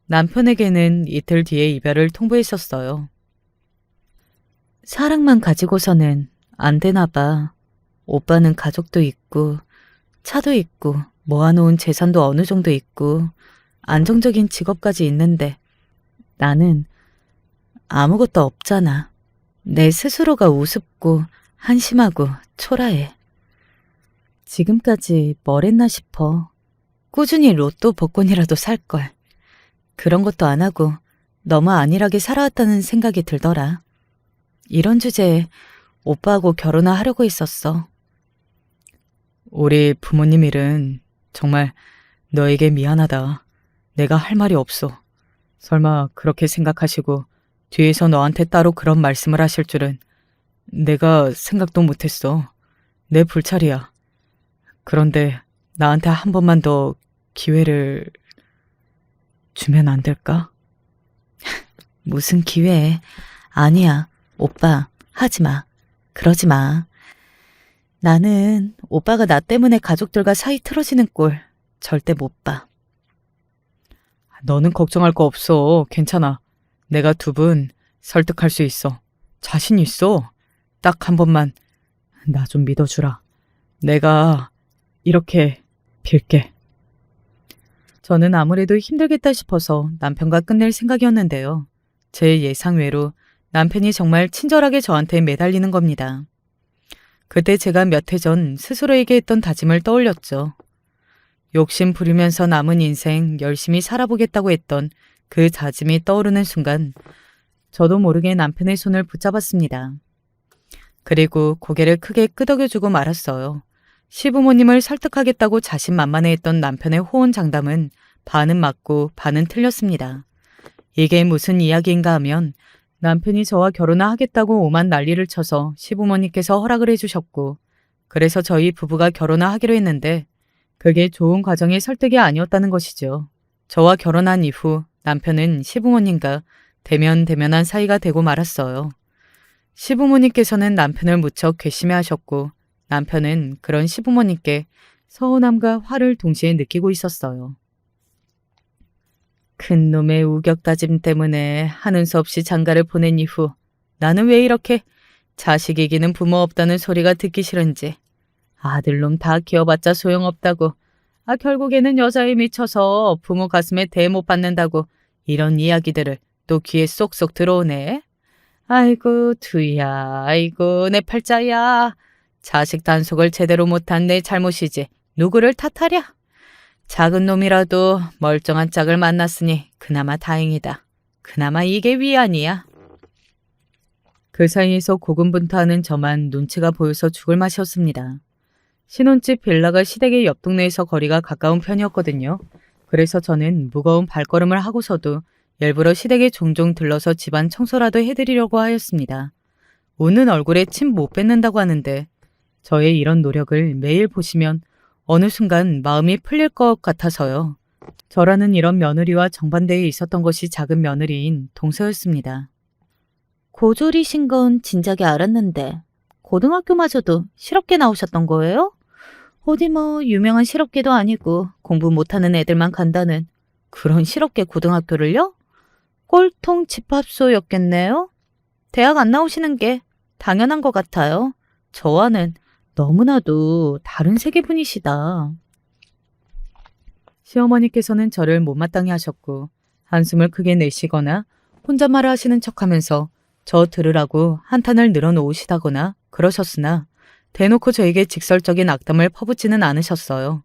남편에게는 이틀 뒤에 이별을 통보했었어요. 사랑만 가지고서는 안 되나 봐. 오빠는 가족도 있고 차도 있고 모아놓은 재산도 어느 정도 있고 안정적인 직업까지 있는데 나는 아무것도 없잖아. 내 스스로가 우습고 한심하고 초라해. 지금까지 뭘 했나 싶어. 꾸준히 로또 복권이라도 살걸. 그런 것도 안 하고 너무 안일하게 살아왔다는 생각이 들더라. 이런 주제에 오빠하고 결혼을 하려고 했었어. 우리 부모님 일은 정말 너에게 미안하다. 내가 할 말이 없어. 설마 그렇게 생각하시고 뒤에서 너한테 따로 그런 말씀을 하실 줄은 내가 생각도 못했어. 내 불찰이야. 그런데 나한테 한 번만 더 기회를 주면 안 될까? 무슨 기회? 아니야. 오빠, 하지 마. 그러지 마. 나는 오빠가 나 때문에 가족들과 사이 틀어지는 꼴 절대 못 봐. 너는 걱정할 거 없어. 괜찮아. 내가 두 분 설득할 수 있어. 자신 있어. 딱 한 번만 나 좀 믿어주라. 내가 이렇게 빌게. 저는 아무래도 힘들겠다 싶어서 남편과 끝낼 생각이었는데요. 제 예상 외로 남편이 정말 친절하게 저한테 매달리는 겁니다. 그때 제가 몇 해 전 스스로에게 했던 다짐을 떠올렸죠. 욕심 부리면서 남은 인생 열심히 살아보겠다고 했던 그 다짐이 떠오르는 순간 저도 모르게 남편의 손을 붙잡았습니다. 그리고 고개를 크게 끄덕여주고 말았어요. 시부모님을 설득하겠다고 자신만만해했던 남편의 호언장담은 반은 맞고 반은 틀렸습니다. 이게 무슨 이야기인가 하면 남편이 저와 결혼을 하겠다고 오만 난리를 쳐서 시부모님께서 허락을 해주셨고 그래서 저희 부부가 결혼을 하기로 했는데 그게 좋은 과정의 설득이 아니었다는 것이죠. 저와 결혼한 이후 남편은 시부모님과 대면대면한 사이가 되고 말았어요. 시부모님께서는 남편을 무척 괘씸해하셨고 남편은 그런 시부모님께 서운함과 화를 동시에 느끼고 있었어요. 큰 놈의 우격다짐 때문에 하는 수 없이 장가를 보낸 이후 나는 왜 이렇게 자식 이기는 부모 없다는 소리가 듣기 싫은지 아들놈 다 키워봤자 소용없다고 결국에는 여자에 미쳐서 부모 가슴에 대 못 받는다고 이런 이야기들을 또 귀에 쏙쏙 들어오네. 아이고 두야 아이고 내 팔자야. 자식 단속을 제대로 못한 내 잘못이지 누구를 탓하랴. 작은 놈이라도 멀쩡한 짝을 만났으니 그나마 다행이다. 그나마 이게 위안이야. 그 사이에서 고군분투하는 저만 눈치가 보여서 죽을 맛이었습니다. 신혼집 빌라가 시댁의 옆 동네에서 거리가 가까운 편이었거든요. 그래서 저는 무거운 발걸음을 하고서도 일부러 시댁에 종종 들러서 집안 청소라도 해드리려고 하였습니다. 우는 얼굴에 침 못 뱉는다고 하는데 저의 이런 노력을 매일 보시면 어느 순간 마음이 풀릴 것 같아서요. 저라는 이런 며느리와 정반대에 있었던 것이 작은 며느리인 동서였습니다. 고졸이신 건 진작에 알았는데 고등학교마저도 실업계 나오셨던 거예요? 어디 뭐 유명한 실업계도 아니고 공부 못하는 애들만 간다는 그런 실업계 고등학교를요? 꼴통 집합소였겠네요? 대학 안 나오시는 게 당연한 것 같아요. 저와는 너무나도 다른 세계분이시다. 시어머니께서는 저를 못마땅해 하셨고 한숨을 크게 내쉬거나 혼잣말을 하시는 척하면서 저 들으라고 한탄을 늘어놓으시다거나 그러셨으나 대놓고 저에게 직설적인 악담을 퍼붓지는 않으셨어요.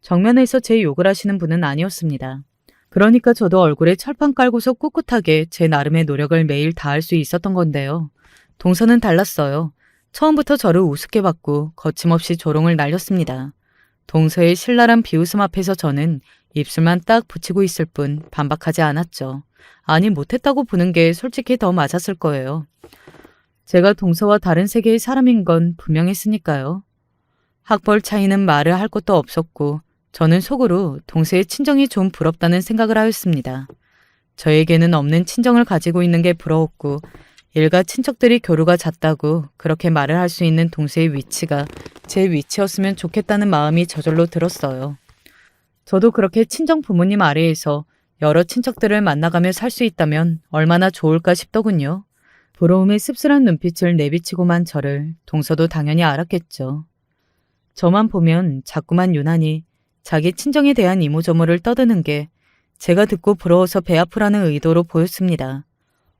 정면에서 제 욕을 하시는 분은 아니었습니다. 그러니까 저도 얼굴에 철판 깔고서 꿋꿋하게 제 나름의 노력을 매일 다할 수 있었던 건데요. 동서는 달랐어요. 처음부터 저를 우습게 봤고 거침없이 조롱을 날렸습니다. 동서의 신랄한 비웃음 앞에서 저는 입술만 딱 붙이고 있을 뿐 반박하지 않았죠. 아니 못했다고 보는 게 솔직히 더 맞았을 거예요. 제가 동서와 다른 세계의 사람인 건 분명했으니까요. 학벌 차이는 말을 할 것도 없었고 저는 속으로 동서의 친정이 좀 부럽다는 생각을 하였습니다. 저에게는 없는 친정을 가지고 있는 게 부러웠고 일가 친척들이 교류가 잦다고 그렇게 말을 할 수 있는 동서의 위치가 제 위치였으면 좋겠다는 마음이 저절로 들었어요. 저도 그렇게 친정 부모님 아래에서 여러 친척들을 만나가며 살 수 있다면 얼마나 좋을까 싶더군요. 부러움의 씁쓸한 눈빛을 내비치고만 저를 동서도 당연히 알았겠죠. 저만 보면 자꾸만 유난히 자기 친정에 대한 이모저모를 떠드는 게 제가 듣고 부러워서 배 아프라는 의도로 보였습니다.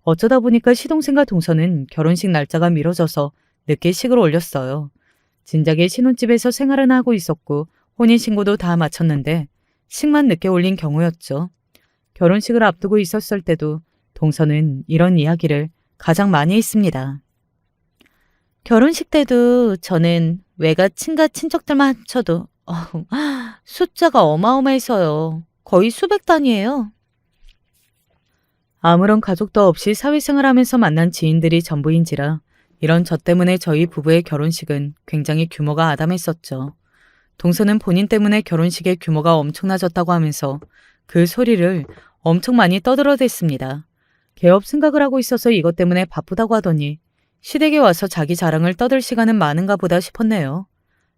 어쩌다 보니까 시동생과 동서는 결혼식 날짜가 미뤄져서 늦게 식을 올렸어요. 진작에 신혼집에서 생활은 하고 있었고 혼인신고도 다 마쳤는데 식만 늦게 올린 경우였죠. 결혼식을 앞두고 있었을 때도 동서는 이런 이야기를 가장 많이 했습니다. 결혼식 때도 저는 외가 친가 친척들만 합쳐도 숫자가 어마어마해서요. 거의 수백 단위예요. 아무런 가족도 없이 사회생활하면서 만난 지인들이 전부인지라 이런 저 때문에 저희 부부의 결혼식은 굉장히 규모가 아담했었죠. 동서는 본인 때문에 결혼식의 규모가 엄청나졌다고 하면서 그 소리를 엄청 많이 떠들어댔습니다. 개업 생각을 하고 있어서 이것 때문에 바쁘다고 하더니 시댁에 와서 자기 자랑을 떠들 시간은 많은가 보다 싶었네요.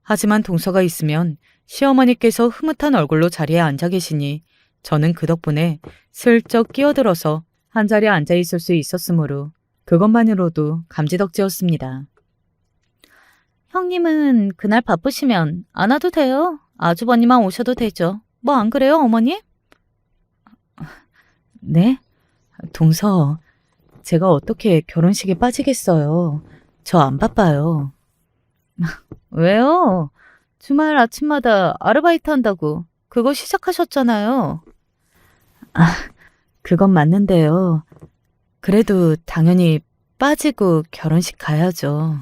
하지만 동서가 있으면 시어머니께서 흐뭇한 얼굴로 자리에 앉아 계시니 저는 그 덕분에 슬쩍 끼어들어서 한자리에 앉아 있을 수 있었으므로 그것만으로도 감지덕지였습니다. 형님은 그날 바쁘시면 안 와도 돼요. 아주버님만 오셔도 되죠. 뭐 안 그래요, 어머니? 네? 동서, 제가 어떻게 결혼식에 빠지겠어요. 저 안 바빠요. 왜요? 주말 아침마다 아르바이트 한다고 그거 시작하셨잖아요. 그건 맞는데요. 그래도 당연히 빠지고 결혼식 가야죠.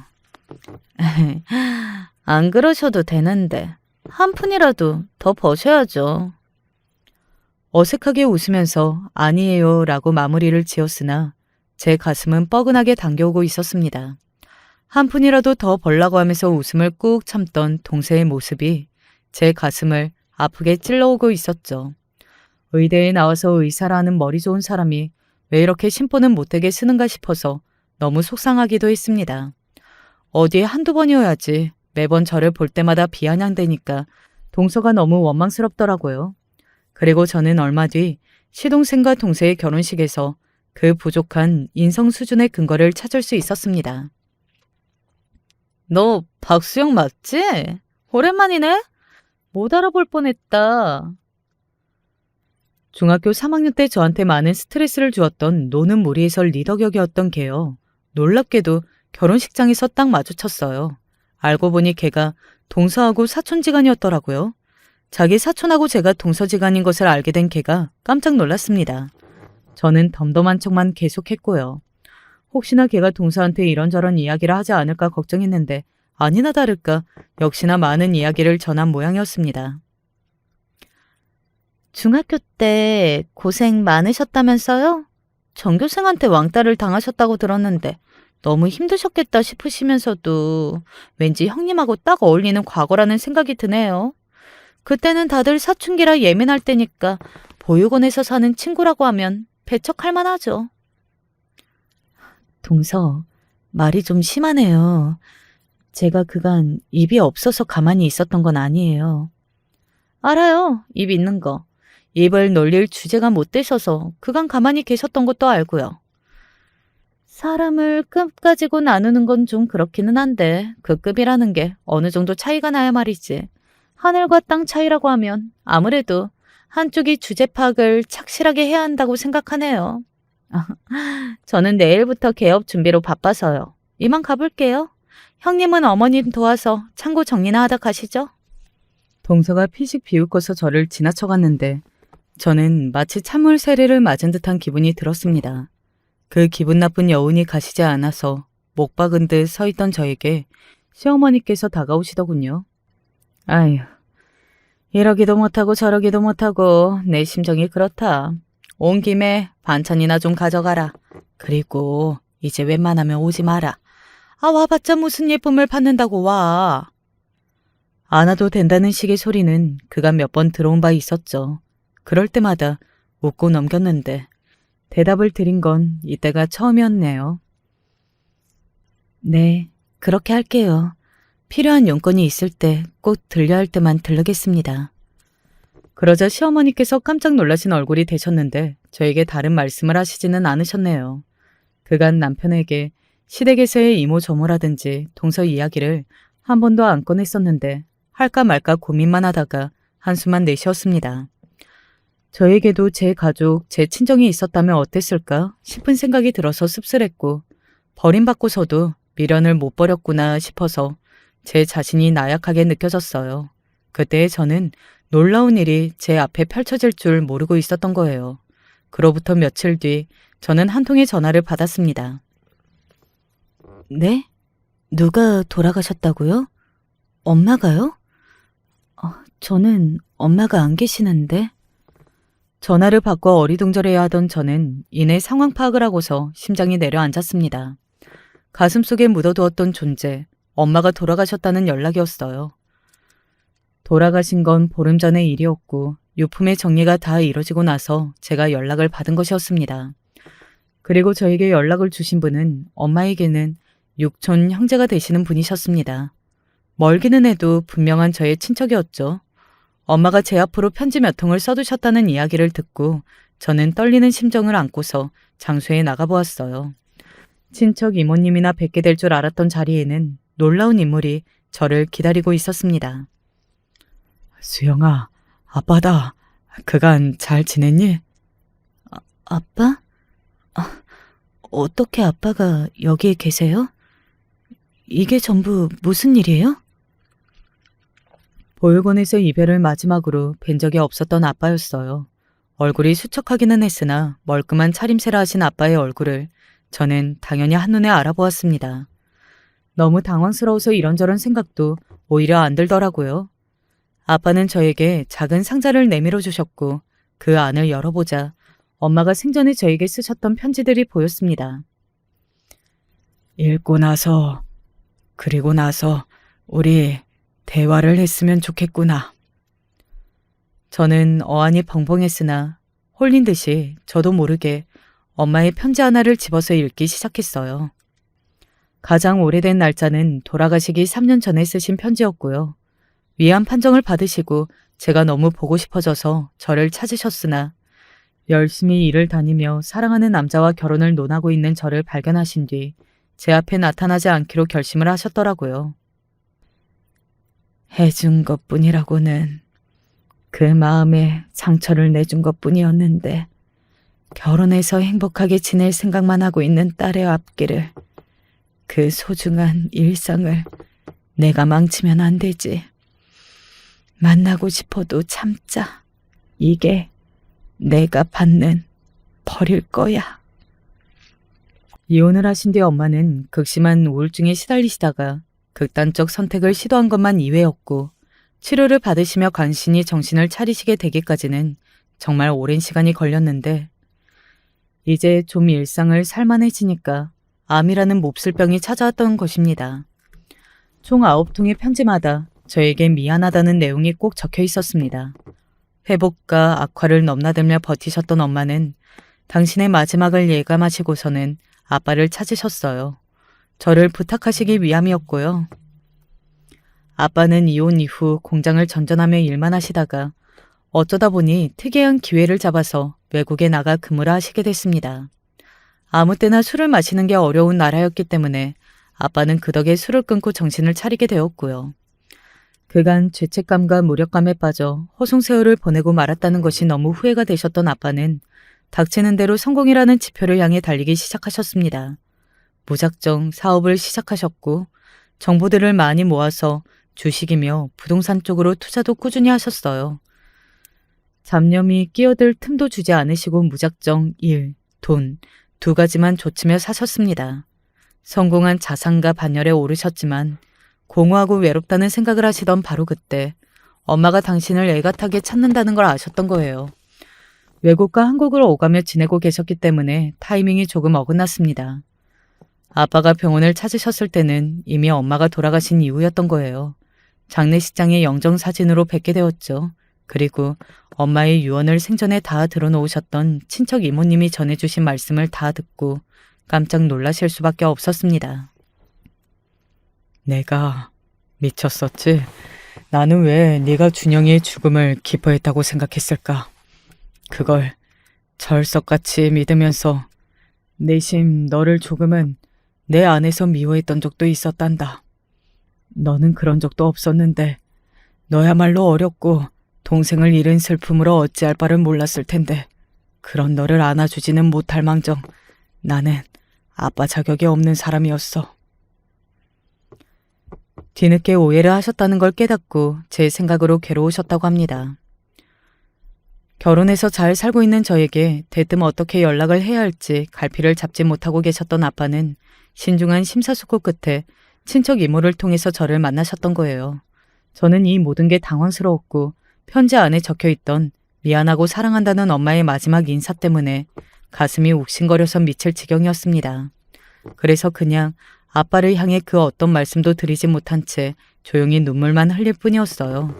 안 그러셔도 되는데 한 푼이라도 더 버셔야죠. 어색하게 웃으면서 아니에요 라고 마무리를 지었으나 제 가슴은 뻐근하게 당겨오고 있었습니다. 한 푼이라도 더 벌라고 하면서 웃음을 꾹 참던 동생의 모습이 제 가슴을 아프게 찔러오고 있었죠. 의대에 나와서 의사라는 머리 좋은 사람이 왜 이렇게 심보는 못되게 쓰는가 싶어서 너무 속상하기도 했습니다. 어디에 한두 번이어야지 매번 저를 볼 때마다 비아냥대니까 동서가 너무 원망스럽더라고요. 그리고 저는 얼마 뒤 시동생과 동생의 결혼식에서 그 부족한 인성 수준의 근거를 찾을 수 있었습니다. 너 박수영 맞지? 오랜만이네? 못 알아볼 뻔했다. 중학교 3학년 때 저한테 많은 스트레스를 주었던 노는 무리에서 리더격이었던 걔요. 놀랍게도 결혼식장에서 딱 마주쳤어요. 알고 보니 걔가 동서하고 사촌지간이었더라고요. 자기 사촌하고 제가 동서지간인 것을 알게 된 걔가 깜짝 놀랐습니다. 저는 덤덤한 척만 계속했고요. 혹시나 걔가 동서한테 이런저런 이야기를 하지 않을까 걱정했는데 아니나 다를까 역시나 많은 이야기를 전한 모양이었습니다. 중학교 때 고생 많으셨다면서요? 전교생한테 왕따를 당하셨다고 들었는데 너무 힘드셨겠다 싶으시면서도 왠지 형님하고 딱 어울리는 과거라는 생각이 드네요. 그때는 다들 사춘기라 예민할 때니까 보육원에서 사는 친구라고 하면 배척할 만하죠. 동서, 말이 좀 심하네요. 제가 그간 입이 없어서 가만히 있었던 건 아니에요. 알아요. 입 있는 거. 입을 놀릴 주제가 못 되셔서 그간 가만히 계셨던 것도 알고요. 사람을 급 가지고 나누는 건 좀 그렇기는 한데 그 급이라는 게 어느 정도 차이가 나야 말이지. 하늘과 땅 차이라고 하면 아무래도 한쪽이 주제 파악을 착실하게 해야 한다고 생각하네요. 저는 내일부터 개업 준비로 바빠서요. 이만 가볼게요. 형님은 어머님 도와서 창고 정리나 하다 가시죠. 동서가 피식 비웃고서 저를 지나쳐갔는데 저는 마치 찬물 세례를 맞은 듯한 기분이 들었습니다. 그 기분 나쁜 여운이 가시지 않아서 목 박은 듯 서 있던 저에게 시어머니께서 다가오시더군요. 아휴, 이러기도 못하고 저러기도 못하고 내 심정이 그렇다. 온 김에 반찬이나 좀 가져가라. 그리고 이제 웬만하면 오지 마라. 아, 와봤자 무슨 예쁨을 받는다고 와. 안 와도 된다는 식의 소리는 그간 몇 번 들어온 바 있었죠. 그럴 때마다 웃고 넘겼는데 대답을 드린 건 이때가 처음이었네요. 네, 그렇게 할게요. 필요한 용건이 있을 때 꼭 들려 할 때만 들르겠습니다. 그러자 시어머니께서 깜짝 놀라신 얼굴이 되셨는데 저에게 다른 말씀을 하시지는 않으셨네요. 그간 남편에게 시댁에서의 이모저모라든지 동서 이야기를 한 번도 안 꺼냈었는데 할까 말까 고민만 하다가 한숨만 내쉬었습니다. 저에게도 제 가족, 제 친정이 있었다면 어땠을까 싶은 생각이 들어서 씁쓸했고 버림받고서도 미련을 못 버렸구나 싶어서 제 자신이 나약하게 느껴졌어요. 그때 저는 놀라운 일이 제 앞에 펼쳐질 줄 모르고 있었던 거예요. 그로부터 며칠 뒤 저는 한 통의 전화를 받았습니다. 네? 누가 돌아가셨다고요? 엄마가요? 저는 엄마가 안 계시는데. 전화를 받고 어리둥절해야 하던 저는 이내 상황 파악을 하고서 심장이 내려앉았습니다. 가슴속에 묻어두었던 존재, 엄마가 돌아가셨다는 연락이었어요. 돌아가신 건 보름 전의 일이었고 유품의 정리가 다 이뤄지고 나서 제가 연락을 받은 것이었습니다. 그리고 저에게 연락을 주신 분은 엄마에게는 육촌 형제가 되시는 분이셨습니다. 멀기는 해도 분명한 저의 친척이었죠. 엄마가 제 앞으로 편지 몇 통을 써두셨다는 이야기를 듣고 저는 떨리는 심정을 안고서 장소에 나가보았어요. 친척 이모님이나 뵙게 될 줄 알았던 자리에는 놀라운 인물이 저를 기다리고 있었습니다. 수영아, 아빠다. 그간 잘 지냈니? 아빠? 어떻게 아빠가 여기에 계세요? 이게 전부 무슨 일이에요? 보육원에서 이별을 마지막으로 뵌 적이 없었던 아빠였어요. 얼굴이 수척하기는 했으나 멀끔한 차림새라 하신 아빠의 얼굴을 저는 당연히 한눈에 알아보았습니다. 너무 당황스러워서 이런저런 생각도 오히려 안 들더라고요. 아빠는 저에게 작은 상자를 내밀어 주셨고 그 안을 열어보자 엄마가 생전에 저에게 쓰셨던 편지들이 보였습니다. 읽고 나서, 그리고 나서 우리 대화를 했으면 좋겠구나. 저는 어안이 벙벙했으나 홀린 듯이 저도 모르게 엄마의 편지 하나를 집어서 읽기 시작했어요. 가장 오래된 날짜는 돌아가시기 3년 전에 쓰신 편지였고요. 위안 판정을 받으시고 제가 너무 보고 싶어져서 저를 찾으셨으나 열심히 일을 다니며 사랑하는 남자와 결혼을 논하고 있는 저를 발견하신 뒤 제 앞에 나타나지 않기로 결심을 하셨더라고요. 해준 것뿐이라고는 그 마음에 상처를 내준 것뿐이었는데 결혼해서 행복하게 지낼 생각만 하고 있는 딸의 앞길을, 그 소중한 일상을 내가 망치면 안 되지. 만나고 싶어도 참자. 이게 내가 받는 벌일 거야. 이혼을 하신 뒤 엄마는 극심한 우울증에 시달리시다가 극단적 선택을 시도한 것만 이외였고 치료를 받으시며 간신히 정신을 차리시게 되기까지는 정말 오랜 시간이 걸렸는데 이제 좀 일상을 살만해지니까 암이라는 몹쓸 병이 찾아왔던 것입니다. 총 9통의 편지마다 저에게 미안하다는 내용이 꼭 적혀 있었습니다. 회복과 악화를 넘나들며 버티셨던 엄마는 당신의 마지막을 예감하시고서는 아빠를 찾으셨어요. 저를 부탁하시기 위함이었고요. 아빠는 이혼 이후 공장을 전전하며 일만 하시다가 어쩌다 보니 특이한 기회를 잡아서 외국에 나가 근무를 하시게 됐습니다. 아무 때나 술을 마시는 게 어려운 나라였기 때문에 아빠는 그 덕에 술을 끊고 정신을 차리게 되었고요. 그간 죄책감과 무력감에 빠져 허송세월을 보내고 말았다는 것이 너무 후회가 되셨던 아빠는 닥치는 대로 성공이라는 지표를 향해 달리기 시작하셨습니다. 무작정 사업을 시작하셨고 정보들을 많이 모아서 주식이며 부동산 쪽으로 투자도 꾸준히 하셨어요. 잡념이 끼어들 틈도 주지 않으시고 무작정 일, 돈, 두 가지만 좇으며 사셨습니다. 성공한 자산가 반열에 오르셨지만 공허하고 외롭다는 생각을 하시던 바로 그때 엄마가 당신을 애틋하게 찾는다는 걸 아셨던 거예요. 외국과 한국을 오가며 지내고 계셨기 때문에 타이밍이 조금 어긋났습니다. 아빠가 병원을 찾으셨을 때는 이미 엄마가 돌아가신 이후였던 거예요. 장례식장의 영정사진으로 뵙게 되었죠. 그리고 엄마의 유언을 생전에 다 들어놓으셨던 친척 이모님이 전해주신 말씀을 다 듣고 깜짝 놀라실 수밖에 없었습니다. 내가 미쳤었지? 나는 왜 네가 준영이의 죽음을 기뻐했다고 생각했을까? 그걸 절석같이 믿으면서 내심 너를 조금은 내 안에서 미워했던 적도 있었단다. 너는 그런 적도 없었는데 너야말로 어렸고 동생을 잃은 슬픔으로 어찌할 바를 몰랐을 텐데 그런 너를 안아주지는 못할 망정 나는 아빠 자격이 없는 사람이었어. 뒤늦게 오해를 하셨다는 걸 깨닫고 제 생각으로 괴로우셨다고 합니다. 결혼해서 잘 살고 있는 저에게 대뜸 어떻게 연락을 해야 할지 갈피를 잡지 못하고 계셨던 아빠는 신중한 심사숙고 끝에 친척 이모를 통해서 저를 만나셨던 거예요. 저는 이 모든 게 당황스러웠고 편지 안에 적혀있던 미안하고 사랑한다는 엄마의 마지막 인사 때문에 가슴이 욱신거려서 미칠 지경이었습니다. 그래서 그냥 아빠를 향해 그 어떤 말씀도 드리지 못한 채 조용히 눈물만 흘릴 뿐이었어요.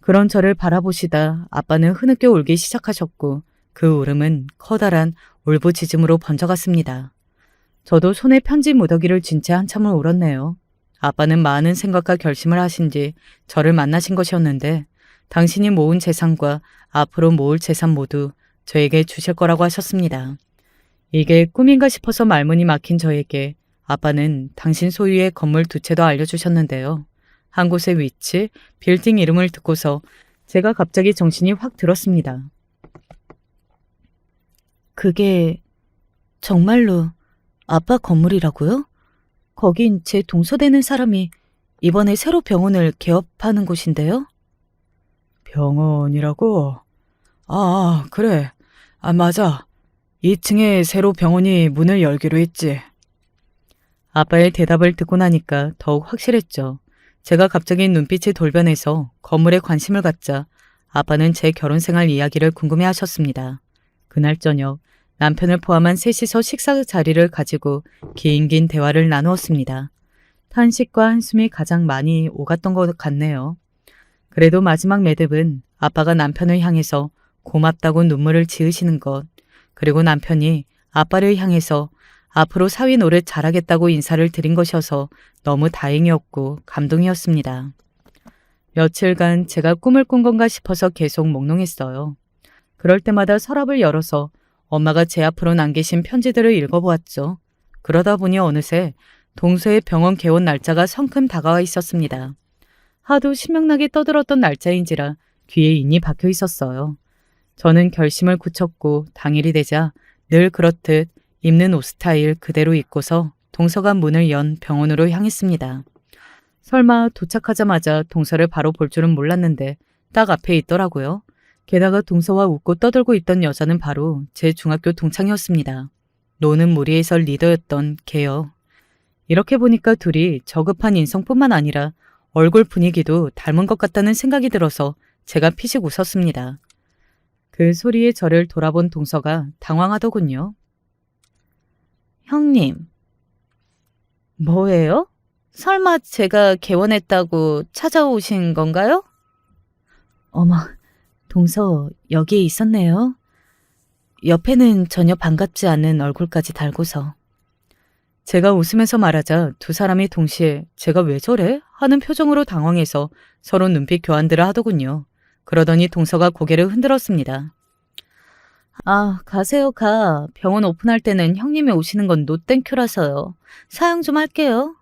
그런 저를 바라보시다 아빠는 흐느껴 울기 시작하셨고 그 울음은 커다란 울부짖음으로 번져갔습니다. 저도 손에 편지 무더기를 쥔 채 한참을 울었네요. 아빠는 많은 생각과 결심을 하신 뒤 저를 만나신 것이었는데 당신이 모은 재산과 앞으로 모을 재산 모두 저에게 주실 거라고 하셨습니다. 이게 꿈인가 싶어서 말문이 막힌 저에게 아빠는 당신 소유의 건물 2채도 알려주셨는데요. 한 곳의 위치, 빌딩 이름을 듣고서 제가 갑자기 정신이 확 들었습니다. 그게 정말로 아빠 건물이라고요? 거긴 제 동서되는 사람이 이번에 새로 병원을 개업하는 곳인데요? 병원이라고? 아, 그래. 아, 맞아. 2층에 새로 병원이 문을 열기로 했지. 아빠의 대답을 듣고 나니까 더욱 확실했죠. 제가 갑자기 눈빛이 돌변해서 건물에 관심을 갖자 아빠는 제 결혼 생활 이야기를 궁금해 하셨습니다. 그날 저녁 남편을 포함한 셋이서 식사 자리를 가지고 긴 대화를 나누었습니다. 탄식과 한숨이 가장 많이 오갔던 것 같네요. 그래도 마지막 매듭은 아빠가 남편을 향해서 고맙다고 눈물을 지으시는 것, 그리고 남편이 아빠를 향해서 앞으로 사위 노릇 잘하겠다고 인사를 드린 것이어서 너무 다행이었고 감동이었습니다. 며칠간 제가 꿈을 꾼 건가 싶어서 계속 몽롱했어요. 그럴 때마다 서랍을 열어서 엄마가 제 앞으로 남기신 편지들을 읽어보았죠. 그러다 보니 어느새 동서의 병원 개원 날짜가 성큼 다가와 있었습니다. 하도 신명나게 떠들었던 날짜인지라 귀에 인이 박혀 있었어요. 저는 결심을 굳혔고 당일이 되자 늘 그렇듯 입는 옷 스타일 그대로 입고서 동서가 문을 연 병원으로 향했습니다. 설마 도착하자마자 동서를 바로 볼 줄은 몰랐는데 딱 앞에 있더라고요. 게다가 동서와 웃고 떠들고 있던 여자는 바로 제 중학교 동창이었습니다. 노는 무리에서 리더였던 걔요. 이렇게 보니까 둘이 저급한 인성뿐만 아니라 얼굴 분위기도 닮은 것 같다는 생각이 들어서 제가 피식 웃었습니다. 그 소리에 저를 돌아본 동서가 당황하더군요. 형님. 뭐예요? 설마 제가 개원했다고 찾아오신 건가요? 어머, 동서 여기에 있었네요. 옆에는 전혀 반갑지 않은 얼굴까지 달고서. 제가 웃으면서 말하자 두 사람이 동시에 제가 왜 저래? 하는 표정으로 당황해서 서로 눈빛 교환들을 하더군요. 그러더니 동서가 고개를 흔들었습니다. 아, 가세요, 가. 병원 오픈할 때는 형님이 오시는 건 노땡큐라서요. 사양 좀 할게요.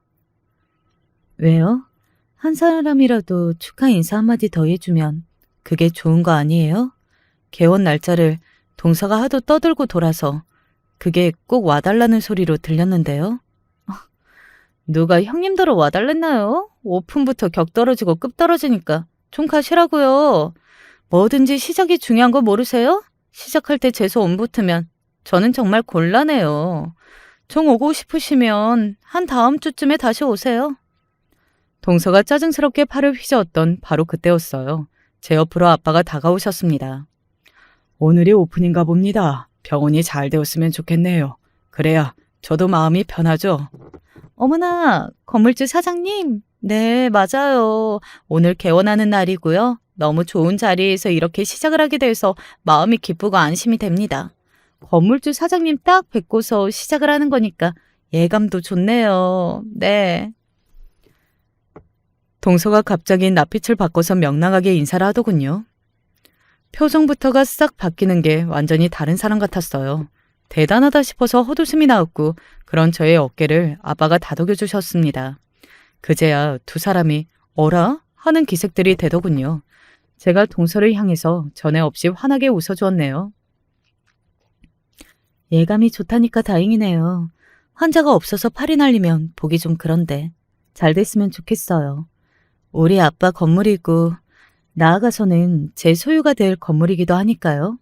왜요? 한 사람이라도 축하 인사 한마디 더 해주면 그게 좋은 거 아니에요? 개원 날짜를 동서가 하도 떠들고 돌아서 그게 꼭 와달라는 소리로 들렸는데요. 누가 형님더러 와달랬나요? 오픈부터 격 떨어지고 급 떨어지니까 좀 가시라고요. 뭐든지 시작이 중요한 거 모르세요? 시작할 때 재수 안 붙으면 저는 정말 곤란해요. 종 오고 싶으시면 한 다음 주쯤에 다시 오세요. 동서가 짜증스럽게 팔을 휘저었던 바로 그때였어요. 제 옆으로 아빠가 다가오셨습니다. 오늘이 오픈인가 봅니다. 병원이 잘 되었으면 좋겠네요. 그래야 저도 마음이 편하죠. 어머나, 건물주 사장님. 네, 맞아요. 오늘 개원하는 날이고요. 너무 좋은 자리에서 이렇게 시작을 하게 돼서 마음이 기쁘고 안심이 됩니다. 건물주 사장님 딱 뵙고서 시작을 하는 거니까 예감도 좋네요. 네. 동서가 갑자기 낯빛을 바꿔서 명랑하게 인사를 하더군요. 표정부터가 싹 바뀌는 게 완전히 다른 사람 같았어요. 대단하다 싶어서 헛웃음이 나왔고 그런 저의 어깨를 아빠가 다독여 주셨습니다. 그제야 두 사람이 어라? 하는 기색들이 되더군요. 제가 동서를 향해서 전에 없이 환하게 웃어주었네요. 예감이 좋다니까 다행이네요. 환자가 없어서 팔이 날리면 보기 좀 그런데 잘 됐으면 좋겠어요. 우리 아빠 건물이고 나아가서는 제 소유가 될 건물이기도 하니까요.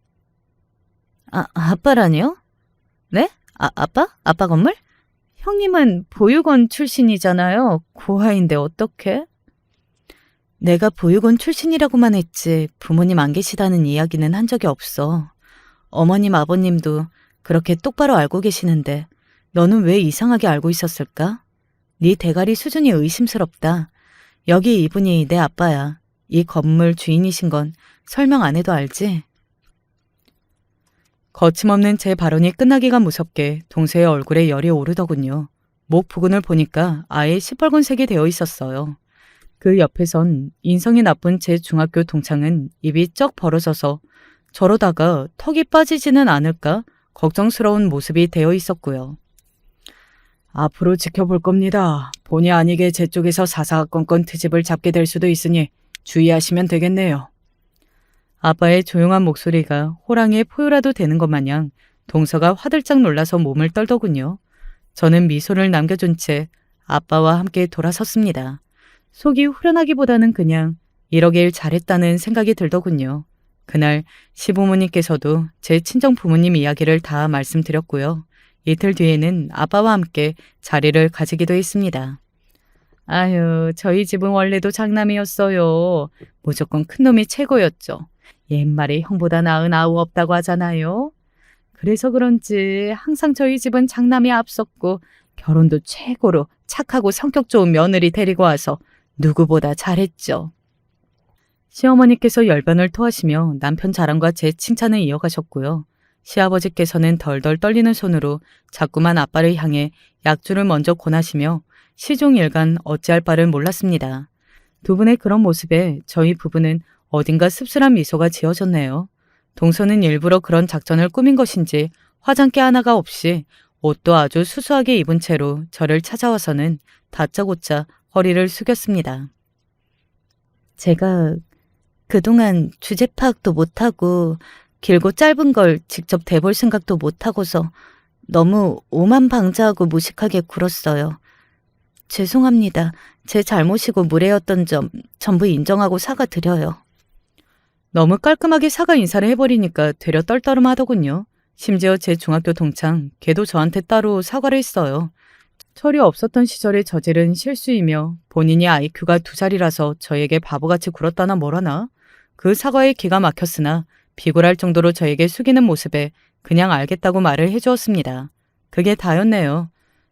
아빠라니요? 네? 아빠? 아빠 건물? 형님은 보육원 출신이잖아요. 고아인데 어떡해? 내가 보육원 출신이라고만 했지 부모님 안 계시다는 이야기는 한 적이 없어. 어머님, 아버님도 그렇게 똑바로 알고 계시는데 너는 왜 이상하게 알고 있었을까? 네 대가리 수준이 의심스럽다. 여기 이분이 내 아빠야. 이 건물 주인이신 건 설명 안 해도 알지? 거침없는 제 발언이 끝나기가 무섭게 동서의 얼굴에 열이 오르더군요. 목 부근을 보니까 아예 시뻘건색이 되어 있었어요. 그 옆에선 인성이 나쁜 제 중학교 동창은 입이 쩍 벌어져서 저러다가 턱이 빠지지는 않을까 걱정스러운 모습이 되어 있었고요. 앞으로 지켜볼 겁니다. 본의 아니게 제 쪽에서 사사건건 트집을 잡게 될 수도 있으니 주의하시면 되겠네요. 아빠의 조용한 목소리가 호랑이의 포효라도 되는 것 마냥 동서가 화들짝 놀라서 몸을 떨더군요. 저는 미소를 남겨준 채 아빠와 함께 돌아섰습니다. 속이 후련하기보다는 그냥 이러길 잘했다는 생각이 들더군요. 그날 시부모님께서도 제 친정 부모님 이야기를 다 말씀드렸고요. 이틀 뒤에는 아빠와 함께 자리를 가지기도 했습니다. 아유, 저희 집은 원래도 장남이었어요. 무조건 큰놈이 최고였죠. 옛말에 형보다 나은 아우 없다고 하잖아요. 그래서 그런지 항상 저희 집은 장남이 앞섰고 결혼도 최고로 착하고 성격 좋은 며느리 데리고 와서 누구보다 잘했죠. 시어머니께서 열변을 토하시며 남편 자랑과 제 칭찬을 이어가셨고요. 시아버지께서는 덜덜 떨리는 손으로 자꾸만 아빠를 향해 약주를 먼저 권하시며 시종일관 어찌할 바를 몰랐습니다. 두 분의 그런 모습에 저희 부부는 어딘가 씁쓸한 미소가 지어졌네요. 동서는 일부러 그런 작전을 꾸민 것인지 화장기 하나가 없이 옷도 아주 수수하게 입은 채로 저를 찾아와서는 다짜고짜 허리를 숙였습니다. 제가 그동안 주제 파악도 못하고 길고 짧은 걸 직접 대볼 생각도 못하고서 너무 오만방자하고 무식하게 굴었어요. 죄송합니다. 제 잘못이고 무례였던 점 전부 인정하고 사과드려요. 너무 깔끔하게 사과 인사를 해버리니까 되려 떨떠름하더군요. 심지어 제 중학교 동창, 걔도 저한테 따로 사과를 했어요. 철이 없었던 시절에 저지른 실수이며 본인이 IQ가 2살이라서 저에게 바보같이 굴었다나 뭐라나. 그 사과에 기가 막혔으나 비굴할 정도로 저에게 숙이는 모습에 그냥 알겠다고 말을 해주었습니다. 그게 다였네요.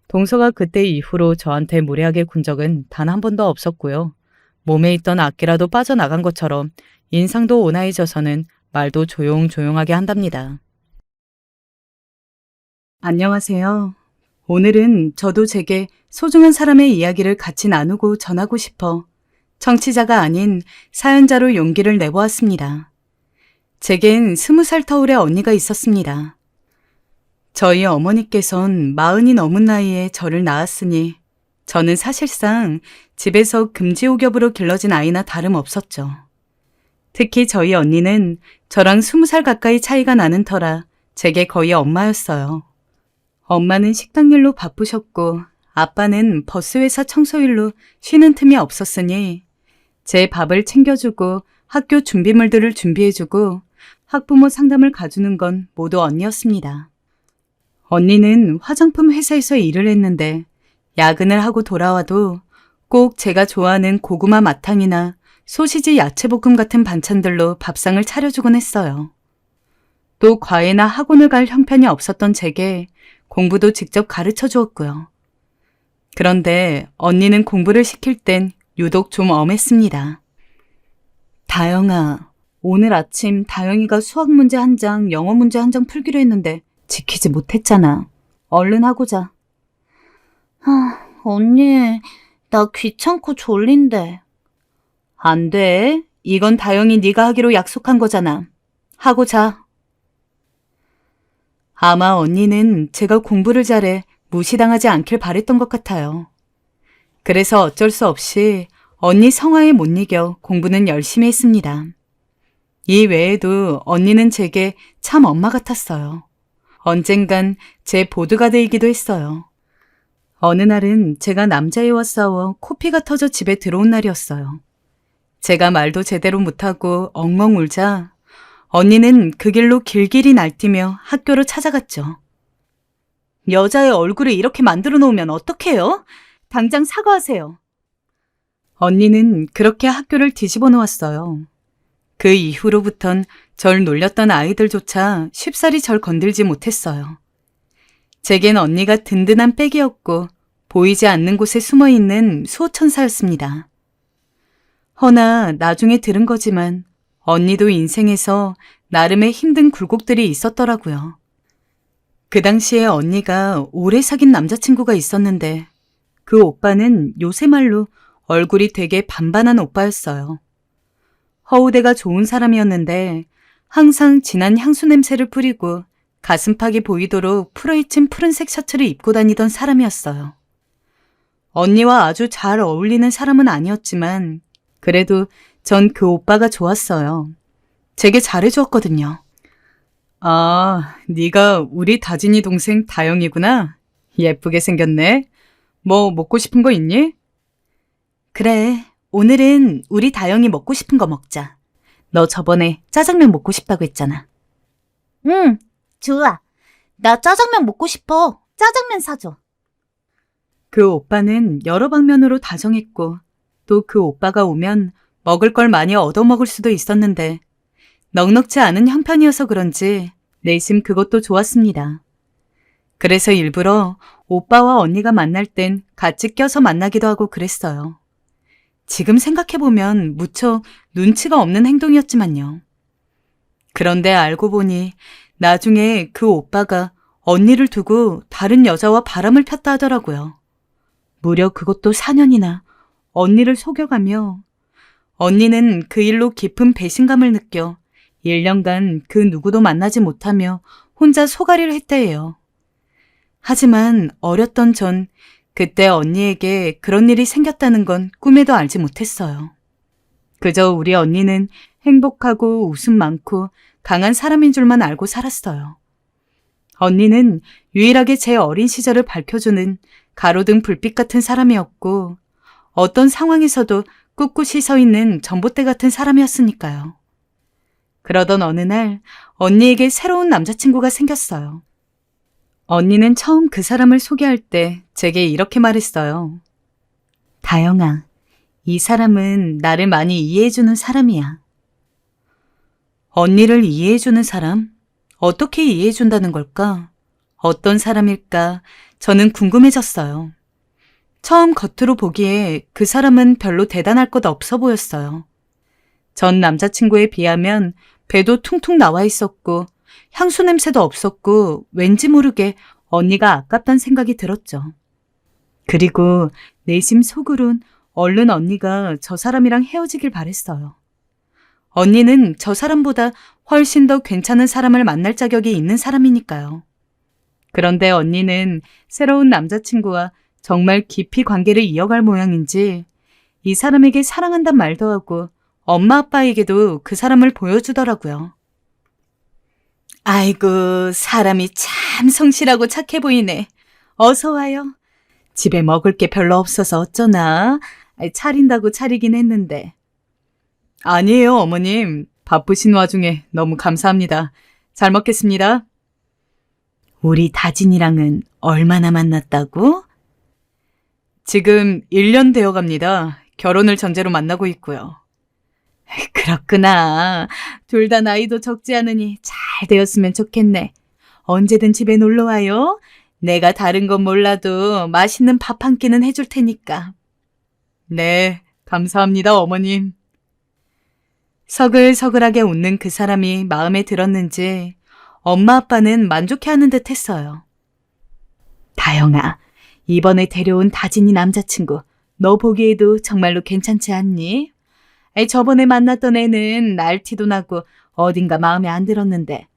동서가 그때 이후로 저한테 무례하게 군 적은 단 한 번도 없었고요. 몸에 있던 악기라도 빠져나간 것처럼 인상도 온화해져서는 말도 조용조용하게 한답니다. 안녕하세요. 오늘은 저도 제게 소중한 사람의 이야기를 같이 나누고 전하고 싶어 청취자가 아닌 사연자로 용기를 내보았습니다. 제겐 20살 터울의 언니가 있었습니다. 저희 어머니께선 40이 넘은 나이에 저를 낳았으니 저는 사실상 집에서 금지옥엽으로 길러진 아이나 다름없었죠. 특히 저희 언니는 저랑 20살 가까이 차이가 나는 터라 제게 거의 엄마였어요. 엄마는 식당 일로 바쁘셨고 아빠는 버스회사 청소일로 쉬는 틈이 없었으니 제 밥을 챙겨주고 학교 준비물들을 준비해주고 학부모 상담을 가주는 건 모두 언니였습니다. 언니는 화장품 회사에서 일을 했는데 야근을 하고 돌아와도 꼭 제가 좋아하는 고구마 마탕이나 소시지 야채볶음 같은 반찬들로 밥상을 차려주곤 했어요. 또 과외나 학원을 갈 형편이 없었던 제게 공부도 직접 가르쳐 주었고요. 그런데 언니는 공부를 시킬 땐 유독 좀 엄했습니다. 다영아, 오늘 아침 다영이가 수학 문제 한 장, 영어 문제 한 장 풀기로 했는데 지키지 못했잖아. 얼른 하고자. 언니, 나 귀찮고 졸린데. 안 돼. 이건 다영이 네가 하기로 약속한 거잖아. 하고 자. 아마 언니는 제가 공부를 잘해 무시당하지 않길 바랬던 것 같아요. 그래서 어쩔 수 없이 언니 성화에 못 이겨 공부는 열심히 했습니다. 이 외에도 언니는 제게 참 엄마 같았어요. 언젠간 제 보드가드이기도 했어요. 어느 날은 제가 남자애와 싸워 코피가 터져 집에 들어온 날이었어요. 제가 말도 제대로 못하고 엉엉 울자 언니는 그 길로 길길이 날뛰며 학교로 찾아갔죠. 여자의 얼굴을 이렇게 만들어 놓으면 어떡해요? 당장 사과하세요. 언니는 그렇게 학교를 뒤집어 놓았어요. 그 이후로부턴 절 놀렸던 아이들조차 쉽사리 절 건들지 못했어요. 제겐 언니가 든든한 백이었고 보이지 않는 곳에 숨어있는 수호천사였습니다. 허나 나중에 들은 거지만 언니도 인생에서 나름의 힘든 굴곡들이 있었더라고요. 그 당시에 언니가 오래 사귄 남자친구가 있었는데 그 오빠는 요새 말로 얼굴이 되게 반반한 오빠였어요. 허우대가 좋은 사람이었는데 항상 진한 향수 냄새를 뿌리고 가슴팍이 보이도록 풀어헤친 푸른색 셔츠를 입고 다니던 사람이었어요. 언니와 아주 잘 어울리는 사람은 아니었지만 그래도 전 그 오빠가 좋았어요. 되게 잘해주었거든요. 아, 네가 우리 다진이 동생 다영이구나. 예쁘게 생겼네. 뭐 먹고 싶은 거 있니? 그래, 오늘은 우리 다영이 먹고 싶은 거 먹자. 너 저번에 짜장면 먹고 싶다고 했잖아. 응, 좋아. 나 짜장면 먹고 싶어. 짜장면 사줘. 그 오빠는 여러 방면으로 다정했고 또 그 오빠가 오면 먹을 걸 많이 얻어먹을 수도 있었는데 넉넉지 않은 형편이어서 그런지 내심 그것도 좋았습니다. 그래서 일부러 오빠와 언니가 만날 땐 같이 껴서 만나기도 하고 그랬어요. 지금 생각해보면 무척 눈치가 없는 행동이었지만요. 그런데 알고 보니 나중에 그 오빠가 언니를 두고 다른 여자와 바람을 폈다 하더라고요. 무려 그것도 4년이나 언니를 속여가며 언니는 그 일로 깊은 배신감을 느껴 1년간 그 누구도 만나지 못하며 혼자 소가리를 했대요. 하지만 어렸던 전 그때 언니에게 그런 일이 생겼다는 건 꿈에도 알지 못했어요. 그저 우리 언니는 행복하고 웃음 많고 강한 사람인 줄만 알고 살았어요. 언니는 유일하게 제 어린 시절을 밝혀주는 가로등 불빛 같은 사람이었고 어떤 상황에서도 꿋꿋이 서 있는 전봇대 같은 사람이었으니까요. 그러던 어느 날 언니에게 새로운 남자친구가 생겼어요. 언니는 처음 그 사람을 소개할 때 제게 이렇게 말했어요. 다영아, 이 사람은 나를 많이 이해해주는 사람이야. 언니를 이해해주는 사람? 어떻게 이해해준다는 걸까? 어떤 사람일까? 저는 궁금해졌어요. 처음 겉으로 보기에 그 사람은 별로 대단할 것 없어 보였어요. 전 남자친구에 비하면 배도 퉁퉁 나와 있었고 향수 냄새도 없었고 왠지 모르게 언니가 아깝단 생각이 들었죠. 그리고 내심 속으론 얼른 언니가 저 사람이랑 헤어지길 바랬어요. 언니는 저 사람보다 훨씬 더 괜찮은 사람을 만날 자격이 있는 사람이니까요. 그런데 언니는 새로운 남자친구와 정말 깊이 관계를 이어갈 모양인지 이 사람에게 사랑한단 말도 하고 엄마 아빠에게도 그 사람을 보여주더라고요. 아이고, 사람이 참 성실하고 착해 보이네. 어서 와요. 집에 먹을 게 별로 없어서 어쩌나. 차린다고 차리긴 했는데. 아니에요, 어머님. 바쁘신 와중에 너무 감사합니다. 잘 먹겠습니다. 우리 다진이랑은 얼마나 만났다고? 지금 1년 되어 갑니다. 결혼을 전제로 만나고 있고요. 그렇구나. 둘 다 나이도 적지 않으니 잘 되었으면 좋겠네. 언제든 집에 놀러 와요. 내가 다른 건 몰라도 맛있는 밥 한 끼는 해줄 테니까. 네, 감사합니다, 어머님. 서글서글하게 웃는 그 사람이 마음에 들었는지 엄마 아빠는 만족해하는 듯 했어요. 다영아, 이번에 데려온 다진이 남자친구, 너 보기에도 정말로 괜찮지 않니? 저번에 만났던 애는 날티도 나고 어딘가 마음에 안 들었는데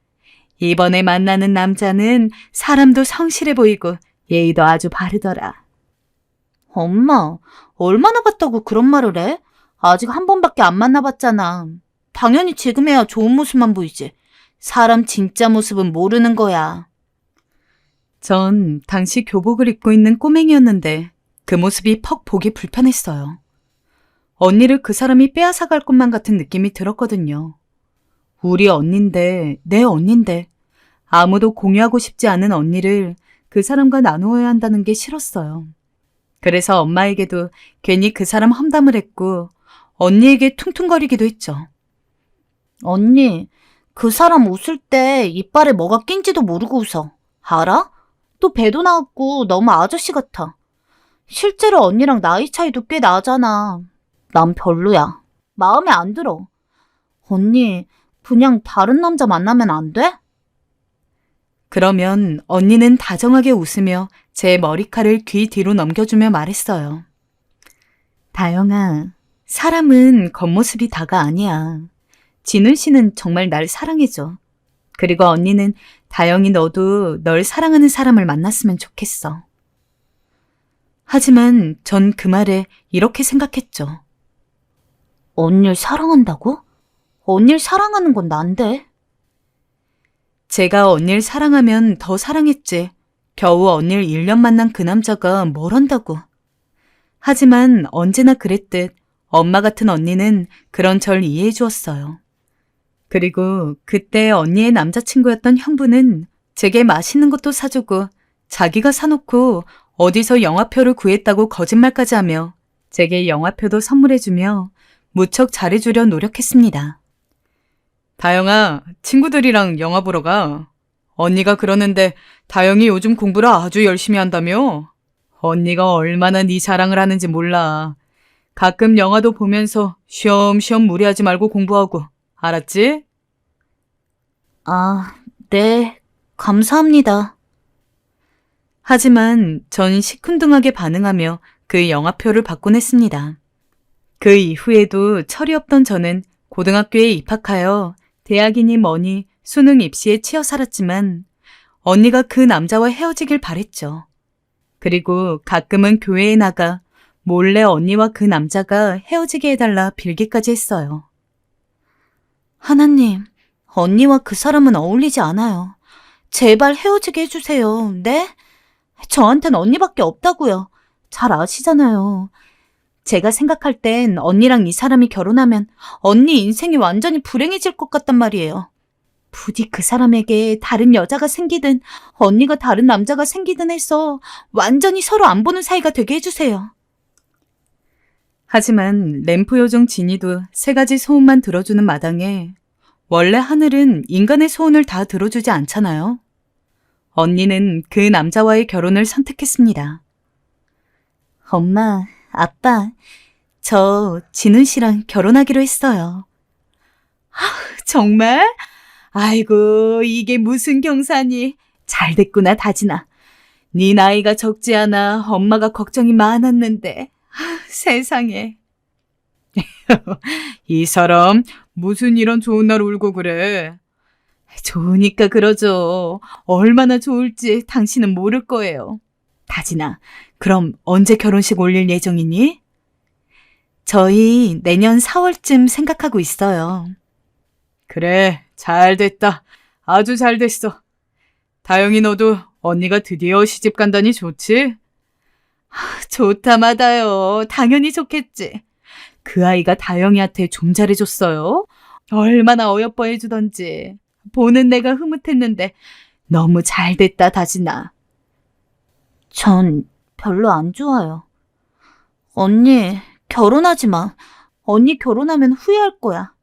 이번에 만나는 남자는 사람도 성실해 보이고 예의도 아주 바르더라. 엄마, 얼마나 봤다고 그런 말을 해? 아직 한 번밖에 안 만나봤잖아. 당연히 지금에야 좋은 모습만 보이지. 사람 진짜 모습은 모르는 거야. 전 당시 교복을 입고 있는 꼬맹이였는데 그 모습이 퍽 보기 불편했어요. 언니를 그 사람이 빼앗아갈 것만 같은 느낌이 들었거든요. 우리 언니인데, 내 언니인데 아무도 공유하고 싶지 않은 언니를 그 사람과 나누어야 한다는 게 싫었어요. 그래서 엄마에게도 괜히 그 사람 험담을 했고 언니에게 퉁퉁거리기도 했죠. 언니, 그 사람 웃을 때 이빨에 뭐가 낀지도 모르고 웃어. 알아? 또 배도 나왔고 너무 아저씨 같아. 실제로 언니랑 나이 차이도 꽤 나잖아. 난 별로야. 마음에 안 들어. 언니, 그냥 다른 남자 만나면 안 돼? 그러면 언니는 다정하게 웃으며 제 머리칼을 귀 뒤로 넘겨주며 말했어요. 다영아, 사람은 겉모습이 다가 아니야. 진훈 씨는 정말 날 사랑해줘. 그리고 언니는 다영이 너도 널 사랑하는 사람을 만났으면 좋겠어. 하지만 전 그 말에 이렇게 생각했죠. 언니를 사랑한다고? 언니를 사랑하는 건 난데. 제가 언니를 사랑하면 더 사랑했지. 겨우 언니를 1년 만난 그 남자가 뭘 한다고. 하지만 언제나 그랬듯 엄마 같은 언니는 그런 절 이해해 주었어요. 그리고 그때 언니의 남자친구였던 형부는 제게 맛있는 것도 사주고 자기가 사놓고 어디서 영화표를 구했다고 거짓말까지 하며 제게 영화표도 선물해주며 무척 잘해주려 노력했습니다. 다영아, 친구들이랑 영화 보러 가. 언니가 그러는데 다영이 요즘 공부를 아주 열심히 한다며? 언니가 얼마나 네 자랑을 하는지 몰라. 가끔 영화도 보면서 쉬엄쉬엄 무리하지 말고 공부하고. 알았지? 아, 네. 감사합니다. 하지만 전 시큰둥하게 반응하며 그 영화표를 받곤 했습니다. 그 이후에도 철이 없던 저는 고등학교에 입학하여 대학이니 뭐니 수능 입시에 치여 살았지만 언니가 그 남자와 헤어지길 바랬죠. 그리고 가끔은 교회에 나가 몰래 언니와 그 남자가 헤어지게 해달라 빌기까지 했어요. 하나님, 언니와 그 사람은 어울리지 않아요. 제발 헤어지게 해주세요. 네? 저한텐 언니밖에 없다고요. 잘 아시잖아요. 제가 생각할 땐 언니랑 이 사람이 결혼하면 언니 인생이 완전히 불행해질 것 같단 말이에요. 부디 그 사람에게 다른 여자가 생기든 언니가 다른 남자가 생기든 해서 완전히 서로 안 보는 사이가 되게 해주세요. 하지만 램프 요정 진이도 3가지 소원만 들어주는 마당에 원래 하늘은 인간의 소원을 다 들어주지 않잖아요. 언니는 그 남자와의 결혼을 선택했습니다. 엄마, 아빠, 저 진훈 씨랑 결혼하기로 했어요. 정말? 아이고, 이게 무슨 경사니. 잘 됐구나, 다진아. 네 나이가 적지 않아 엄마가 걱정이 많았는데. 세상에. 이 사람 무슨 이런 좋은 날 울고 그래. 좋으니까 그러죠. 얼마나 좋을지 당신은 모를 거예요. 다진아, 그럼 언제 결혼식 올릴 예정이니? 저희 내년 4월쯤 생각하고 있어요. 그래, 잘 됐다. 아주 잘 됐어. 다영이 너도 언니가 드디어 시집 간다니 좋지? 좋다 마다요. 당연히 좋겠지. 그 아이가 다영이한테 좀 잘해줬어요. 얼마나 어여뻐 해주던지. 보는 내가 흐뭇했는데 너무 잘 됐다, 다진아. 전 별로 안 좋아요. 언니, 결혼하지 마. 언니 결혼하면 후회할 거야.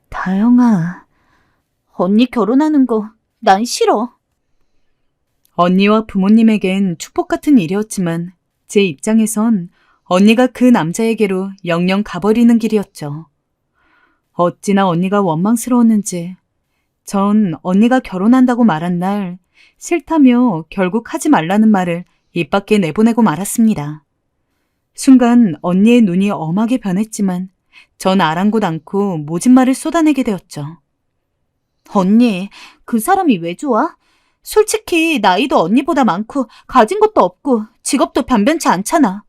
다영아, 언니 결혼하는 거 난 싫어. 언니와 부모님에겐 축복 같은 일이었지만 제 입장에선 언니가 그 남자에게로 영영 가버리는 길이었죠. 어찌나 언니가 원망스러웠는지 전 언니가 결혼한다고 말한 날 싫다며 결국 하지 말라는 말을 입 밖에 내보내고 말았습니다. 순간 언니의 눈이 엄하게 변했지만 전 아랑곳 않고 모진 말을 쏟아내게 되었죠. 언니, 그 사람이 왜 좋아? 솔직히 나이도 언니보다 많고 가진 것도 없고 직업도 변변치 않잖아.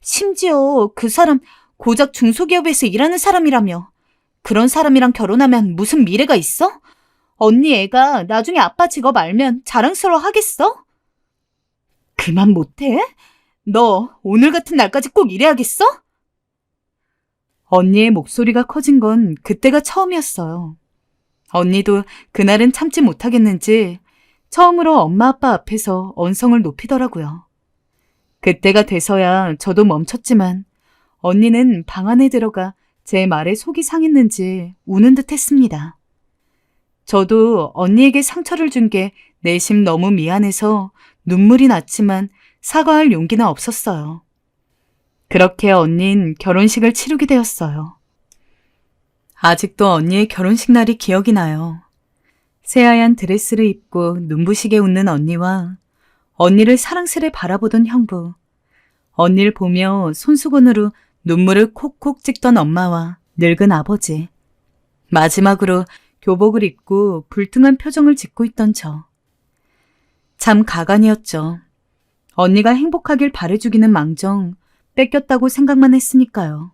심지어 그 사람 고작 중소기업에서 일하는 사람이라며. 그런 사람이랑 결혼하면 무슨 미래가 있어? 언니 애가 나중에 아빠 직업 알면 자랑스러워 하겠어? 그만 못해? 너 오늘 같은 날까지 꼭 이래야겠어? 언니의 목소리가 커진 건 그때가 처음이었어요. 언니도 그날은 참지 못하겠는지 처음으로 엄마 아빠 앞에서 언성을 높이더라고요. 그때가 돼서야 저도 멈췄지만 언니는 방 안에 들어가 제 말에 속이 상했는지 우는 듯 했습니다. 저도 언니에게 상처를 준 게 내심 너무 미안해서 눈물이 났지만 사과할 용기는 없었어요. 그렇게 언닌 결혼식을 치르게 되었어요. 아직도 언니의 결혼식 날이 기억이 나요. 새하얀 드레스를 입고 눈부시게 웃는 언니와 언니를 사랑스레 바라보던 형부, 언니를 보며 손수건으로 눈물을 콕콕 찍던 엄마와 늙은 아버지, 마지막으로 교복을 입고 불퉁한 표정을 짓고 있던 저. 참 가관이었죠. 언니가 행복하길 바래주기는 망정 뺏겼다고 생각만 했으니까요.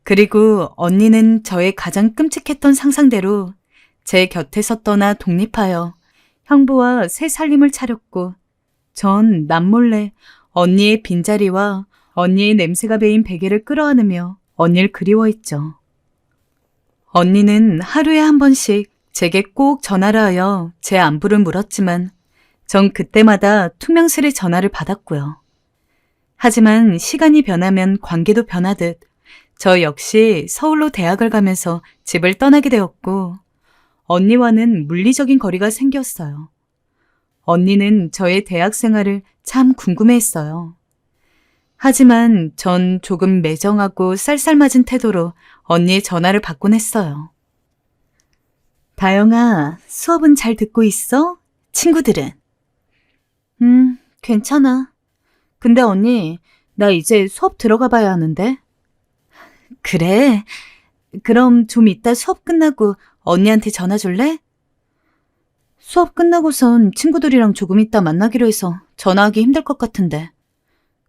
그리고 언니는 저의 가장 끔찍했던 상상대로 제 곁에서 떠나 독립하여 형부와 새 살림을 차렸고 전 남몰래 언니의 빈자리와 언니의 냄새가 배인 베개를 끌어안으며 언니를 그리워했죠. 언니는 하루에 한 번씩 제게 꼭 전화를 하여 제 안부를 물었지만 전 그때마다 투명스레 전화를 받았고요. 하지만 시간이 변하면 관계도 변하듯 저 역시 서울로 대학을 가면서 집을 떠나게 되었고 언니와는 물리적인 거리가 생겼어요. 언니는 저의 대학 생활을 참 궁금해했어요. 하지만 전 조금 매정하고 쌀쌀맞은 태도로 언니의 전화를 받곤 했어요. 다영아, 수업은 잘 듣고 있어? 친구들은? 괜찮아. 근데 언니, 나 이제 수업 들어가 봐야 하는데. 그래? 그럼 좀 이따 수업 끝나고 언니한테 전화 줄래? 수업 끝나고선 친구들이랑 조금 이따 만나기로 해서 전화하기 힘들 것 같은데.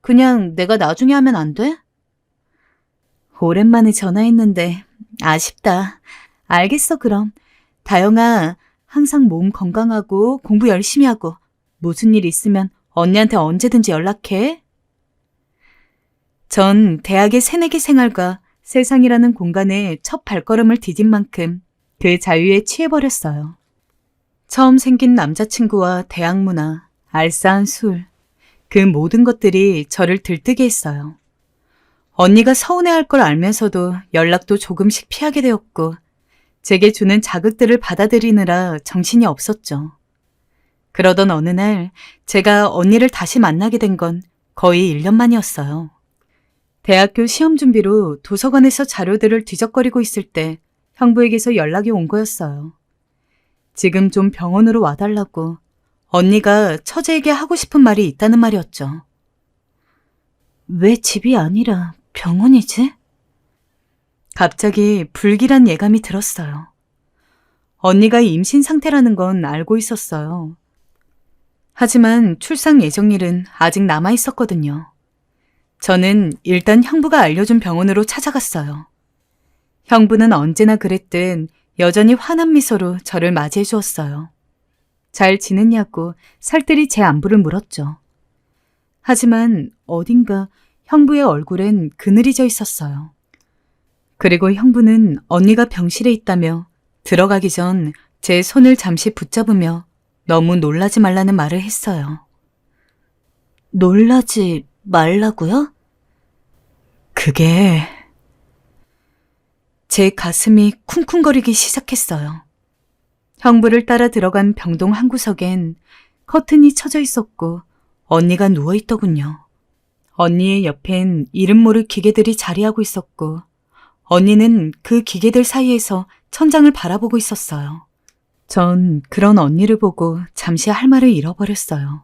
그냥 내가 나중에 하면 안 돼? 오랜만에 전화했는데 아쉽다. 알겠어, 그럼. 다영아, 항상 몸 건강하고 공부 열심히 하고 무슨 일 있으면 언니한테 언제든지 연락해. 전 대학의 새내기 생활과 세상이라는 공간에 첫 발걸음을 디딘 만큼 그 자유에 취해버렸어요. 처음 생긴 남자친구와 대학 문화, 알싸한 술, 그 모든 것들이 저를 들뜨게 했어요. 언니가 서운해할 걸 알면서도 연락도 조금씩 피하게 되었고 제게 주는 자극들을 받아들이느라 정신이 없었죠. 그러던 어느 날 제가 언니를 다시 만나게 된 건 거의 1년 만이었어요. 대학교 시험 준비로 도서관에서 자료들을 뒤적거리고 있을 때 형부에게서 연락이 온 거였어요. 지금 좀 병원으로 와달라고 언니가 처제에게 하고 싶은 말이 있다는 말이었죠. 왜 집이 아니라 병원이지? 갑자기 불길한 예감이 들었어요. 언니가 임신 상태라는 건 알고 있었어요. 하지만 출산 예정일은 아직 남아 있었거든요. 저는 일단 형부가 알려준 병원으로 찾아갔어요. 형부는 언제나 그랬듯 여전히 환한 미소로 저를 맞이해 주었어요. 잘 지냈냐고 살뜰히 제 안부를 물었죠. 하지만 어딘가 형부의 얼굴엔 그늘이 져 있었어요. 그리고 형부는 언니가 병실에 있다며 들어가기 전 제 손을 잠시 붙잡으며 너무 놀라지 말라는 말을 했어요. 놀라지 말라고요? 그게... 제 가슴이 쿵쿵거리기 시작했어요. 형부를 따라 들어간 병동 한 구석엔 커튼이 쳐져 있었고 언니가 누워있더군요. 언니의 옆엔 이름 모를 기계들이 자리하고 있었고 언니는 그 기계들 사이에서 천장을 바라보고 있었어요. 전 그런 언니를 보고 잠시 할 말을 잃어버렸어요.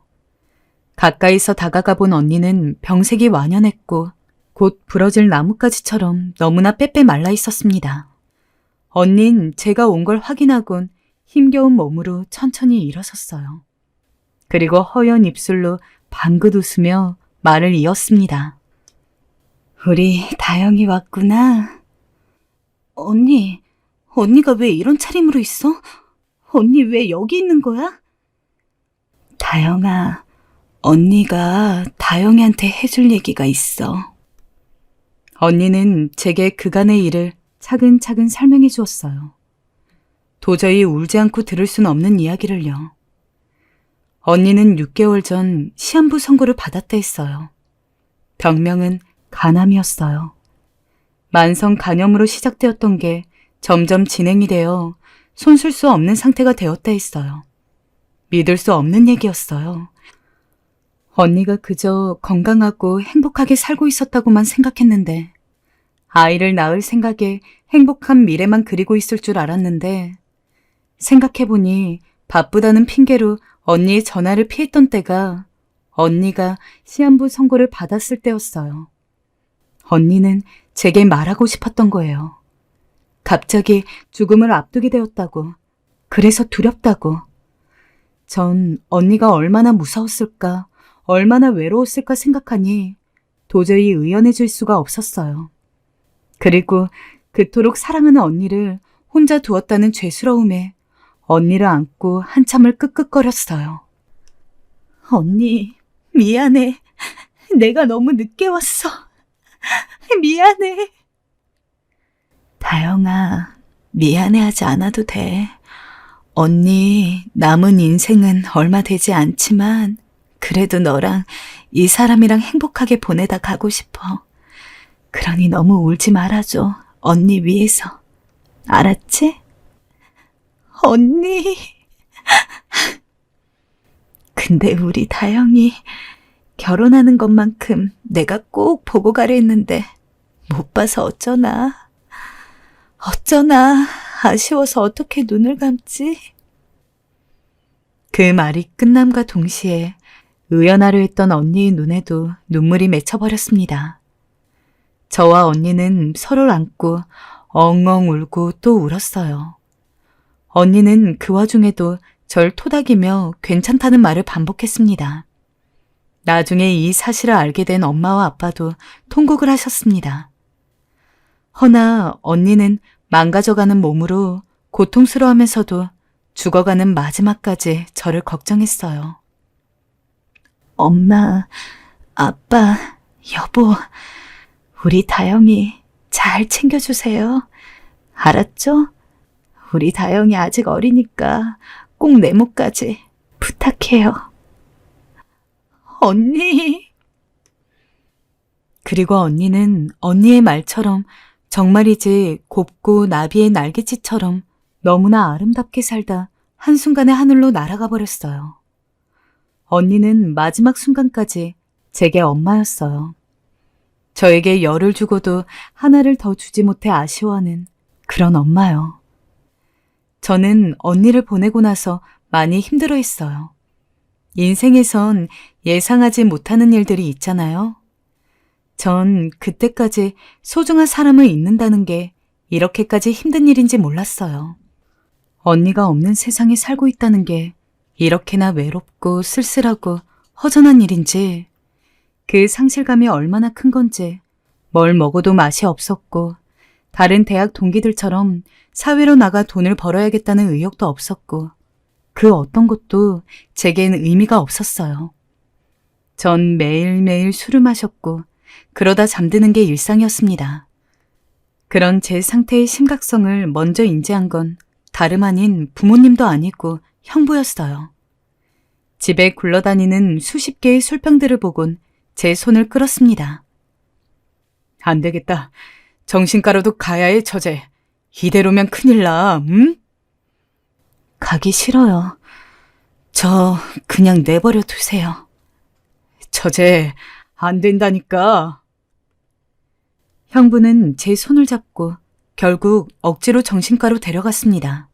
가까이서 다가가 본 언니는 병색이 완연했고 곧 부러질 나뭇가지처럼 너무나 빼빼 말라 있었습니다. 언닌 제가 온 걸 확인하곤 힘겨운 몸으로 천천히 일어섰어요. 그리고 허연 입술로 방긋 웃으며 말을 이었습니다. 우리 다영이 왔구나. 언니가 왜 이런 차림으로 있어? 언니 왜 여기 있는 거야? 다영아, 언니가 다영이한테 해줄 얘기가 있어. 언니는 제게 그간의 일을 차근차근 설명해 주었어요. 도저히 울지 않고 들을 수는 없는 이야기를요. 언니는 6개월 전 시한부 선고를 받았다 했어요. 병명은 간암이었어요. 만성 간염으로 시작되었던 게 점점 진행이 되어 손쓸 수 없는 상태가 되었다 했어요. 믿을 수 없는 얘기였어요. 언니가 그저 건강하고 행복하게 살고 있었다고만 생각했는데 아이를 낳을 생각에 행복한 미래만 그리고 있을 줄 알았는데 생각해보니 바쁘다는 핑계로 언니의 전화를 피했던 때가 언니가 시한부 선고를 받았을 때였어요. 언니는 제게 말하고 싶었던 거예요. 갑자기 죽음을 앞두게 되었다고. 그래서 두렵다고. 전 언니가 얼마나 무서웠을까, 얼마나 외로웠을까 생각하니 도저히 의연해질 수가 없었어요. 그리고 그토록 사랑하는 언니를 혼자 두었다는 죄스러움에 언니를 안고 한참을 끄끄거렸어요. 언니, 미안해. 내가 너무 늦게 왔어. 미안해. 다영아, 미안해하지 않아도 돼. 언니, 남은 인생은 얼마 되지 않지만 그래도 너랑 이 사람이랑 행복하게 보내다 가고 싶어. 그러니 너무 울지 말아줘. 언니 위해서. 알았지? 언니. 근데 우리 다영이 결혼하는 것만큼 내가 꼭 보고 가려 했는데 못 봐서 어쩌나. 아쉬워서 어떻게 눈을 감지? 그 말이 끝남과 동시에 의연하려 했던 언니의 눈에도 눈물이 맺혀버렸습니다. 저와 언니는 서로를 안고 엉엉 울고 또 울었어요. 언니는 그 와중에도 절 토닥이며 괜찮다는 말을 반복했습니다. 나중에 이 사실을 알게 된 엄마와 아빠도 통곡을 하셨습니다. 허나 언니는 망가져가는 몸으로 고통스러워하면서도 죽어가는 마지막까지 저를 걱정했어요. 엄마, 아빠, 여보, 우리 다영이 잘 챙겨주세요. 알았죠? 우리 다영이 아직 어리니까 꼭 내모까지 부탁해요. 언니. 그리고 언니는 언니의 말처럼 정말이지 곱고 나비의 날갯짓처럼 너무나 아름답게 살다 한순간에 하늘로 날아가 버렸어요. 언니는 마지막 순간까지 제게 엄마였어요. 저에게 열을 주고도 하나를 더 주지 못해 아쉬워하는 그런 엄마요. 저는 언니를 보내고 나서 많이 힘들어했어요. 인생에선 예상하지 못하는 일들이 있잖아요. 전 그때까지 소중한 사람을 잊는다는 게 이렇게까지 힘든 일인지 몰랐어요. 언니가 없는 세상에 살고 있다는 게 이렇게나 외롭고 쓸쓸하고 허전한 일인지, 그 상실감이 얼마나 큰 건지, 뭘 먹어도 맛이 없었고, 다른 대학 동기들처럼 사회로 나가 돈을 벌어야겠다는 의욕도 없었고, 그 어떤 것도 제겐 의미가 없었어요. 전 매일매일 술을 마셨고, 그러다 잠드는 게 일상이었습니다. 그런 제 상태의 심각성을 먼저 인지한 건 다름 아닌 부모님도 아니고 형부였어요. 집에 굴러다니는 수십 개의 술병들을 보곤 제 손을 끌었습니다. 안 되겠다. 정신과로도 가야 해, 처제. 이대로면 큰일 나, 응? 가기 싫어요. 저 그냥 내버려 두세요. 처제, 안 된다니까. 형부는 제 손을 잡고 결국 억지로 정신과로 데려갔습니다.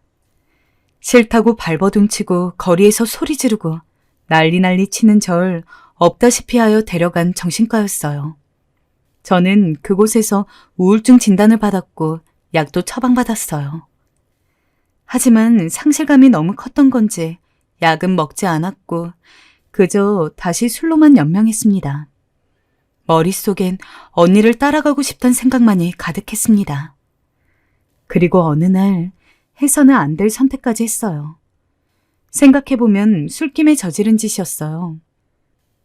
싫다고 발버둥치고 거리에서 소리 지르고 난리 치는 절 없다시피 하여 데려간 정신과였어요. 저는 그곳에서 우울증 진단을 받았고 약도 처방받았어요. 하지만 상실감이 너무 컸던 건지 약은 먹지 않았고 그저 다시 술로만 연명했습니다. 머릿속엔 언니를 따라가고 싶다는 생각만이 가득했습니다. 그리고 어느 날 해서는 안 될 선택까지 했어요. 생각해보면 술김에 저지른 짓이었어요.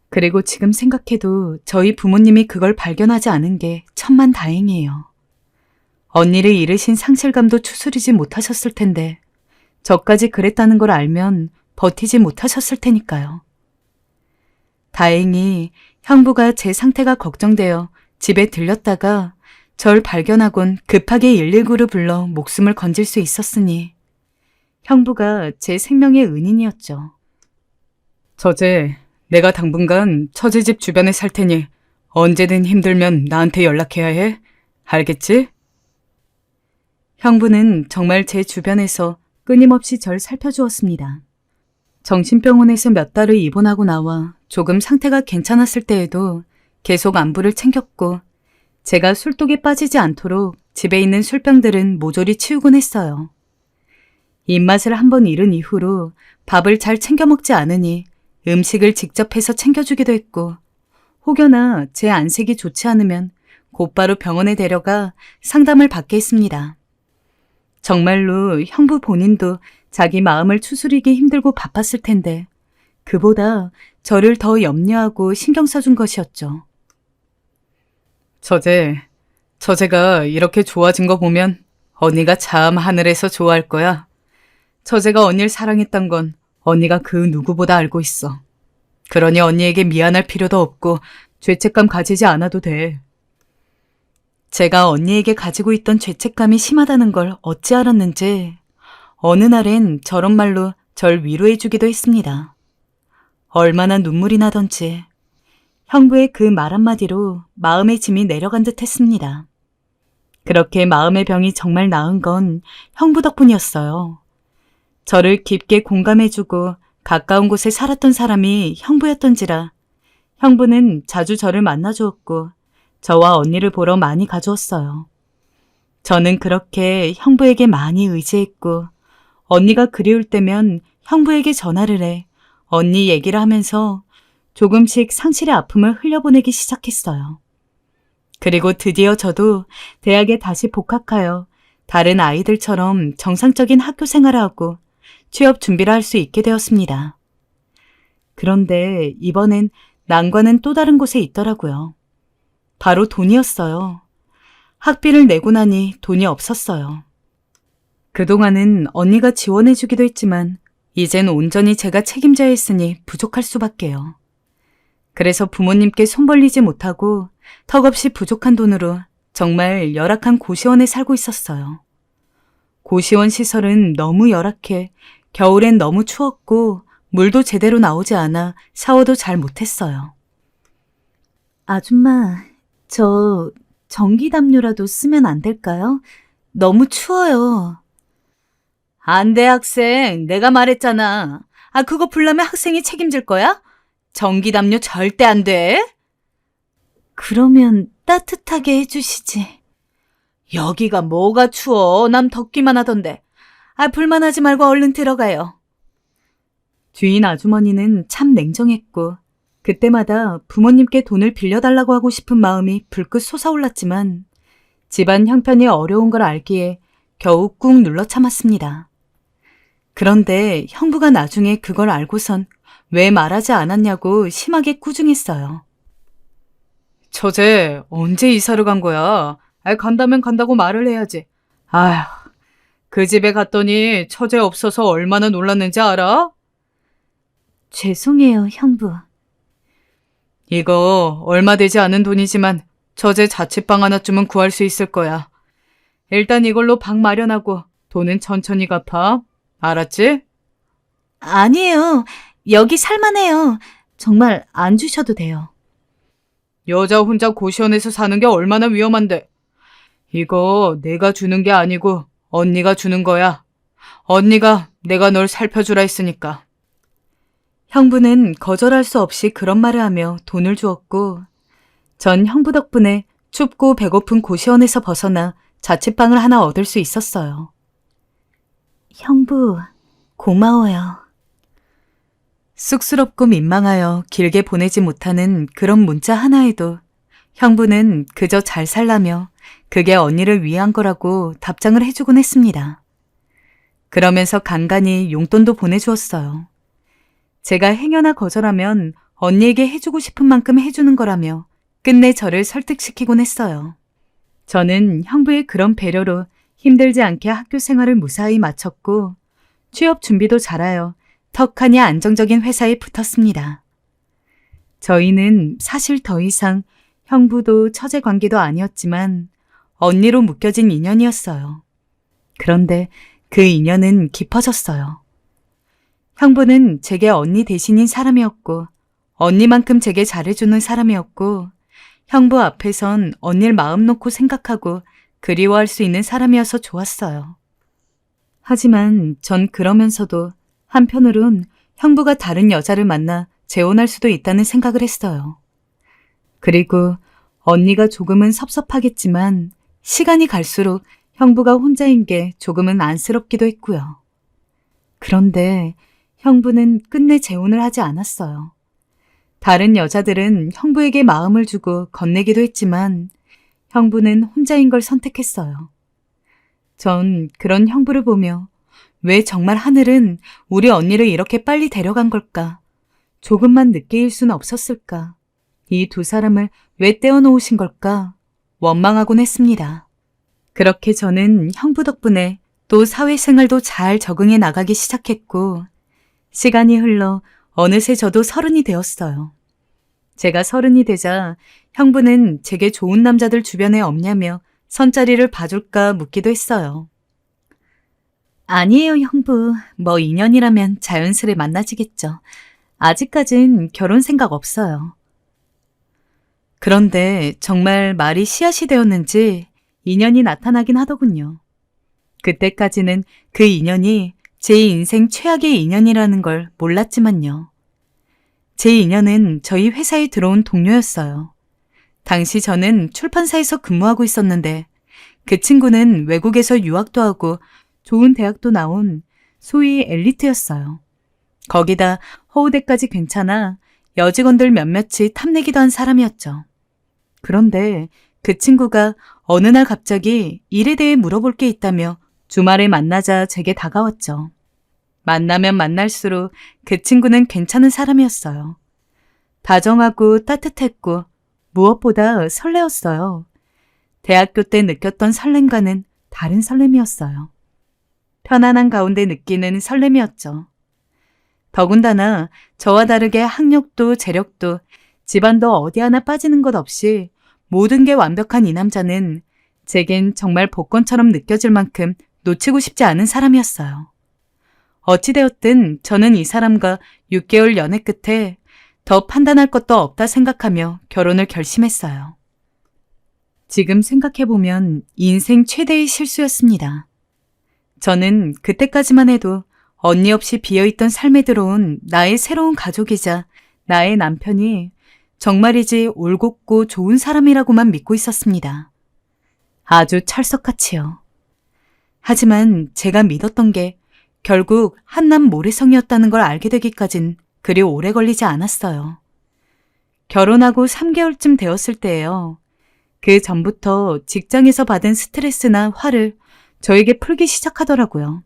그리고 지금 생각해도 저희 부모님이 그걸 발견하지 않은 게 천만다행이에요. 언니를 잃으신 상실감도 추스리지 못하셨을 텐데 저까지 그랬다는 걸 알면 버티지 못하셨을 테니까요. 다행히 형부가 제 상태가 걱정되어 집에 들렸다가 절 발견하곤 급하게 119를 불러 목숨을 건질 수 있었으니 형부가 제 생명의 은인이었죠. 처제, 내가 당분간 처제 집 주변에 살 테니 언제든 힘들면 나한테 연락해야 해. 알겠지? 형부는 정말 제 주변에서 끊임없이 절 살펴주었습니다. 정신병원에서 몇 달을 입원하고 나와 조금 상태가 괜찮았을 때에도 계속 안부를 챙겼고 제가 술독에 빠지지 않도록 집에 있는 술병들은 모조리 치우곤 했어요. 입맛을 한번 잃은 이후로 밥을 잘 챙겨 먹지 않으니 음식을 직접 해서 챙겨주기도 했고 혹여나 제 안색이 좋지 않으면 곧바로 병원에 데려가 상담을 받게 했습니다. 정말로 형부 본인도 자기 마음을 추스리기 힘들고 바빴을 텐데 그보다 저를 더 염려하고 신경 써준 것이었죠. 처제가 이렇게 좋아진 거 보면 언니가 참 하늘에서 좋아할 거야. 처제가 언니를 사랑했던 건 언니가 그 누구보다 알고 있어. 그러니 언니에게 미안할 필요도 없고 죄책감 가지지 않아도 돼. 제가 언니에게 가지고 있던 죄책감이 심하다는 걸 어찌 알았는지 어느 날엔 저런 말로 절 위로해주기도 했습니다. 얼마나 눈물이 나던지 형부의 그 말 한마디로 마음의 짐이 내려간 듯 했습니다. 그렇게 마음의 병이 정말 나은 건 형부 덕분이었어요. 저를 깊게 공감해주고 가까운 곳에 살았던 사람이 형부였던지라 형부는 자주 저를 만나주었고 저와 언니를 보러 많이 가주었어요. 저는 그렇게 형부에게 많이 의지했고 언니가 그리울 때면 형부에게 전화를 해 언니 얘기를 하면서 조금씩 상실의 아픔을 흘려보내기 시작했어요. 그리고 드디어 저도 대학에 다시 복학하여 다른 아이들처럼 정상적인 학교 생활을 하고 취업 준비를 할 수 있게 되었습니다. 그런데 이번엔 난관은 또 다른 곳에 있더라고요. 바로 돈이었어요. 학비를 내고 나니 돈이 없었어요. 그동안은 언니가 지원해주기도 했지만 이젠 온전히 제가 책임져야 했으니 부족할 수밖에요. 그래서 부모님께 손 벌리지 못하고 턱없이 부족한 돈으로 정말 열악한 고시원에 살고 있었어요. 고시원 시설은 너무 열악해 겨울엔 너무 추웠고 물도 제대로 나오지 않아 샤워도 잘 못했어요. 아줌마, 저 전기담요라도 쓰면 안 될까요? 너무 추워요. 안 돼, 학생. 내가 말했잖아. 그거 불나면 학생이 책임질 거야? 전기담요 절대 안 돼. 그러면 따뜻하게 해주시지. 여기가 뭐가 추워. 남 덥기만 하던데. 불만하지 말고 얼른 들어가요. 주인 아주머니는 참 냉정했고 그때마다 부모님께 돈을 빌려달라고 하고 싶은 마음이 불끈 솟아올랐지만 집안 형편이 어려운 걸 알기에 겨우 꾹 눌러 참았습니다. 그런데 형부가 나중에 그걸 알고선 왜 말하지 않았냐고 심하게 꾸중했어요. 처제, 언제 이사를 간 거야? 간다면 간다고 말을 해야지. 그 집에 갔더니 처제 없어서 얼마나 놀랐는지 알아? 죄송해요, 형부. 이거 얼마 되지 않은 돈이지만 처제 자취방 하나쯤은 구할 수 있을 거야. 일단 이걸로 방 마련하고 돈은 천천히 갚아. 알았지? 아니에요. 여기 살만해요. 정말 안 주셔도 돼요. 여자 혼자 고시원에서 사는 게 얼마나 위험한데. 이거 내가 주는 게 아니고 언니가 주는 거야. 언니가 내가 널 살펴주라 했으니까. 형부는 거절할 수 없이 그런 말을 하며 돈을 주었고 전 형부 덕분에 춥고 배고픈 고시원에서 벗어나 자취방을 하나 얻을 수 있었어요. 형부, 고마워요. 쑥스럽고 민망하여 길게 보내지 못하는 그런 문자 하나에도 형부는 그저 잘 살라며 그게 언니를 위한 거라고 답장을 해주곤 했습니다. 그러면서 간간히 용돈도 보내주었어요. 제가 행여나 거절하면 언니에게 해주고 싶은 만큼 해주는 거라며 끝내 저를 설득시키곤 했어요. 저는 형부의 그런 배려로 힘들지 않게 학교 생활을 무사히 마쳤고 취업 준비도 잘하여 턱하니 안정적인 회사에 붙었습니다. 저희는 사실 더 이상 형부도 처제 관계도 아니었지만 언니로 묶여진 인연이었어요. 그런데 그 인연은 깊어졌어요. 형부는 제게 언니 대신인 사람이었고 언니만큼 제게 잘해주는 사람이었고 형부 앞에선 언니를 마음 놓고 생각하고 그리워할 수 있는 사람이어서 좋았어요. 하지만 전 그러면서도 한편으론 형부가 다른 여자를 만나 재혼할 수도 있다는 생각을 했어요. 그리고 언니가 조금은 섭섭하겠지만 시간이 갈수록 형부가 혼자인 게 조금은 안쓰럽기도 했고요. 그런데 형부는 끝내 재혼을 하지 않았어요. 다른 여자들은 형부에게 마음을 주고 건네기도 했지만 형부는 혼자인 걸 선택했어요. 전 그런 형부를 보며 왜 정말 하늘은 우리 언니를 이렇게 빨리 데려간 걸까? 조금만 늦게일 수는 없었을까? 이 두 사람을 왜 떼어놓으신 걸까? 원망하곤 했습니다. 그렇게 저는 형부 덕분에 또 사회생활도 잘 적응해 나가기 시작했고 시간이 흘러 어느새 저도 30이 되었어요. 제가 30이 되자 형부는 제게 좋은 남자들 주변에 없냐며 선자리를 봐줄까 묻기도 했어요. 아니에요, 형부. 뭐 인연이라면 자연스레 만나지겠죠. 아직까진 결혼 생각 없어요. 그런데 정말 말이 씨앗이 되었는지 인연이 나타나긴 하더군요. 그때까지는 그 인연이 제 인생 최악의 인연이라는 걸 몰랐지만요. 제 인연은 저희 회사에 들어온 동료였어요. 당시 저는 출판사에서 근무하고 있었는데 그 친구는 외국에서 유학도 하고 좋은 대학도 나온 소위 엘리트였어요. 거기다 허우대까지 괜찮아 여직원들 몇몇이 탐내기도 한 사람이었죠. 그런데 그 친구가 어느 날 갑자기 일에 대해 물어볼 게 있다며 주말에 만나자 제게 다가왔죠. 만나면 만날수록 그 친구는 괜찮은 사람이었어요. 다정하고 따뜻했고 무엇보다 설레었어요. 대학교 때 느꼈던 설렘과는 다른 설렘이었어요. 편안한 가운데 느끼는 설렘이었죠. 더군다나 저와 다르게 학력도 재력도 집안도 어디 하나 빠지는 것 없이 모든 게 완벽한 이 남자는 제겐 정말 복권처럼 느껴질 만큼 놓치고 싶지 않은 사람이었어요. 어찌되었든 저는 이 사람과 6개월 연애 끝에 더 판단할 것도 없다 생각하며 결혼을 결심했어요. 지금 생각해보면 인생 최대의 실수였습니다. 저는 그때까지만 해도 언니 없이 비어있던 삶에 들어온 나의 새로운 가족이자 나의 남편이 정말이지 올곧고 좋은 사람이라고만 믿고 있었습니다. 아주 철석같이요. 하지만 제가 믿었던 게 결국 한남 모래성이었다는 걸 알게 되기까진 그리 오래 걸리지 않았어요. 결혼하고 3개월쯤 되었을 때예요. 그 전부터 직장에서 받은 스트레스나 화를 저에게 풀기 시작하더라고요.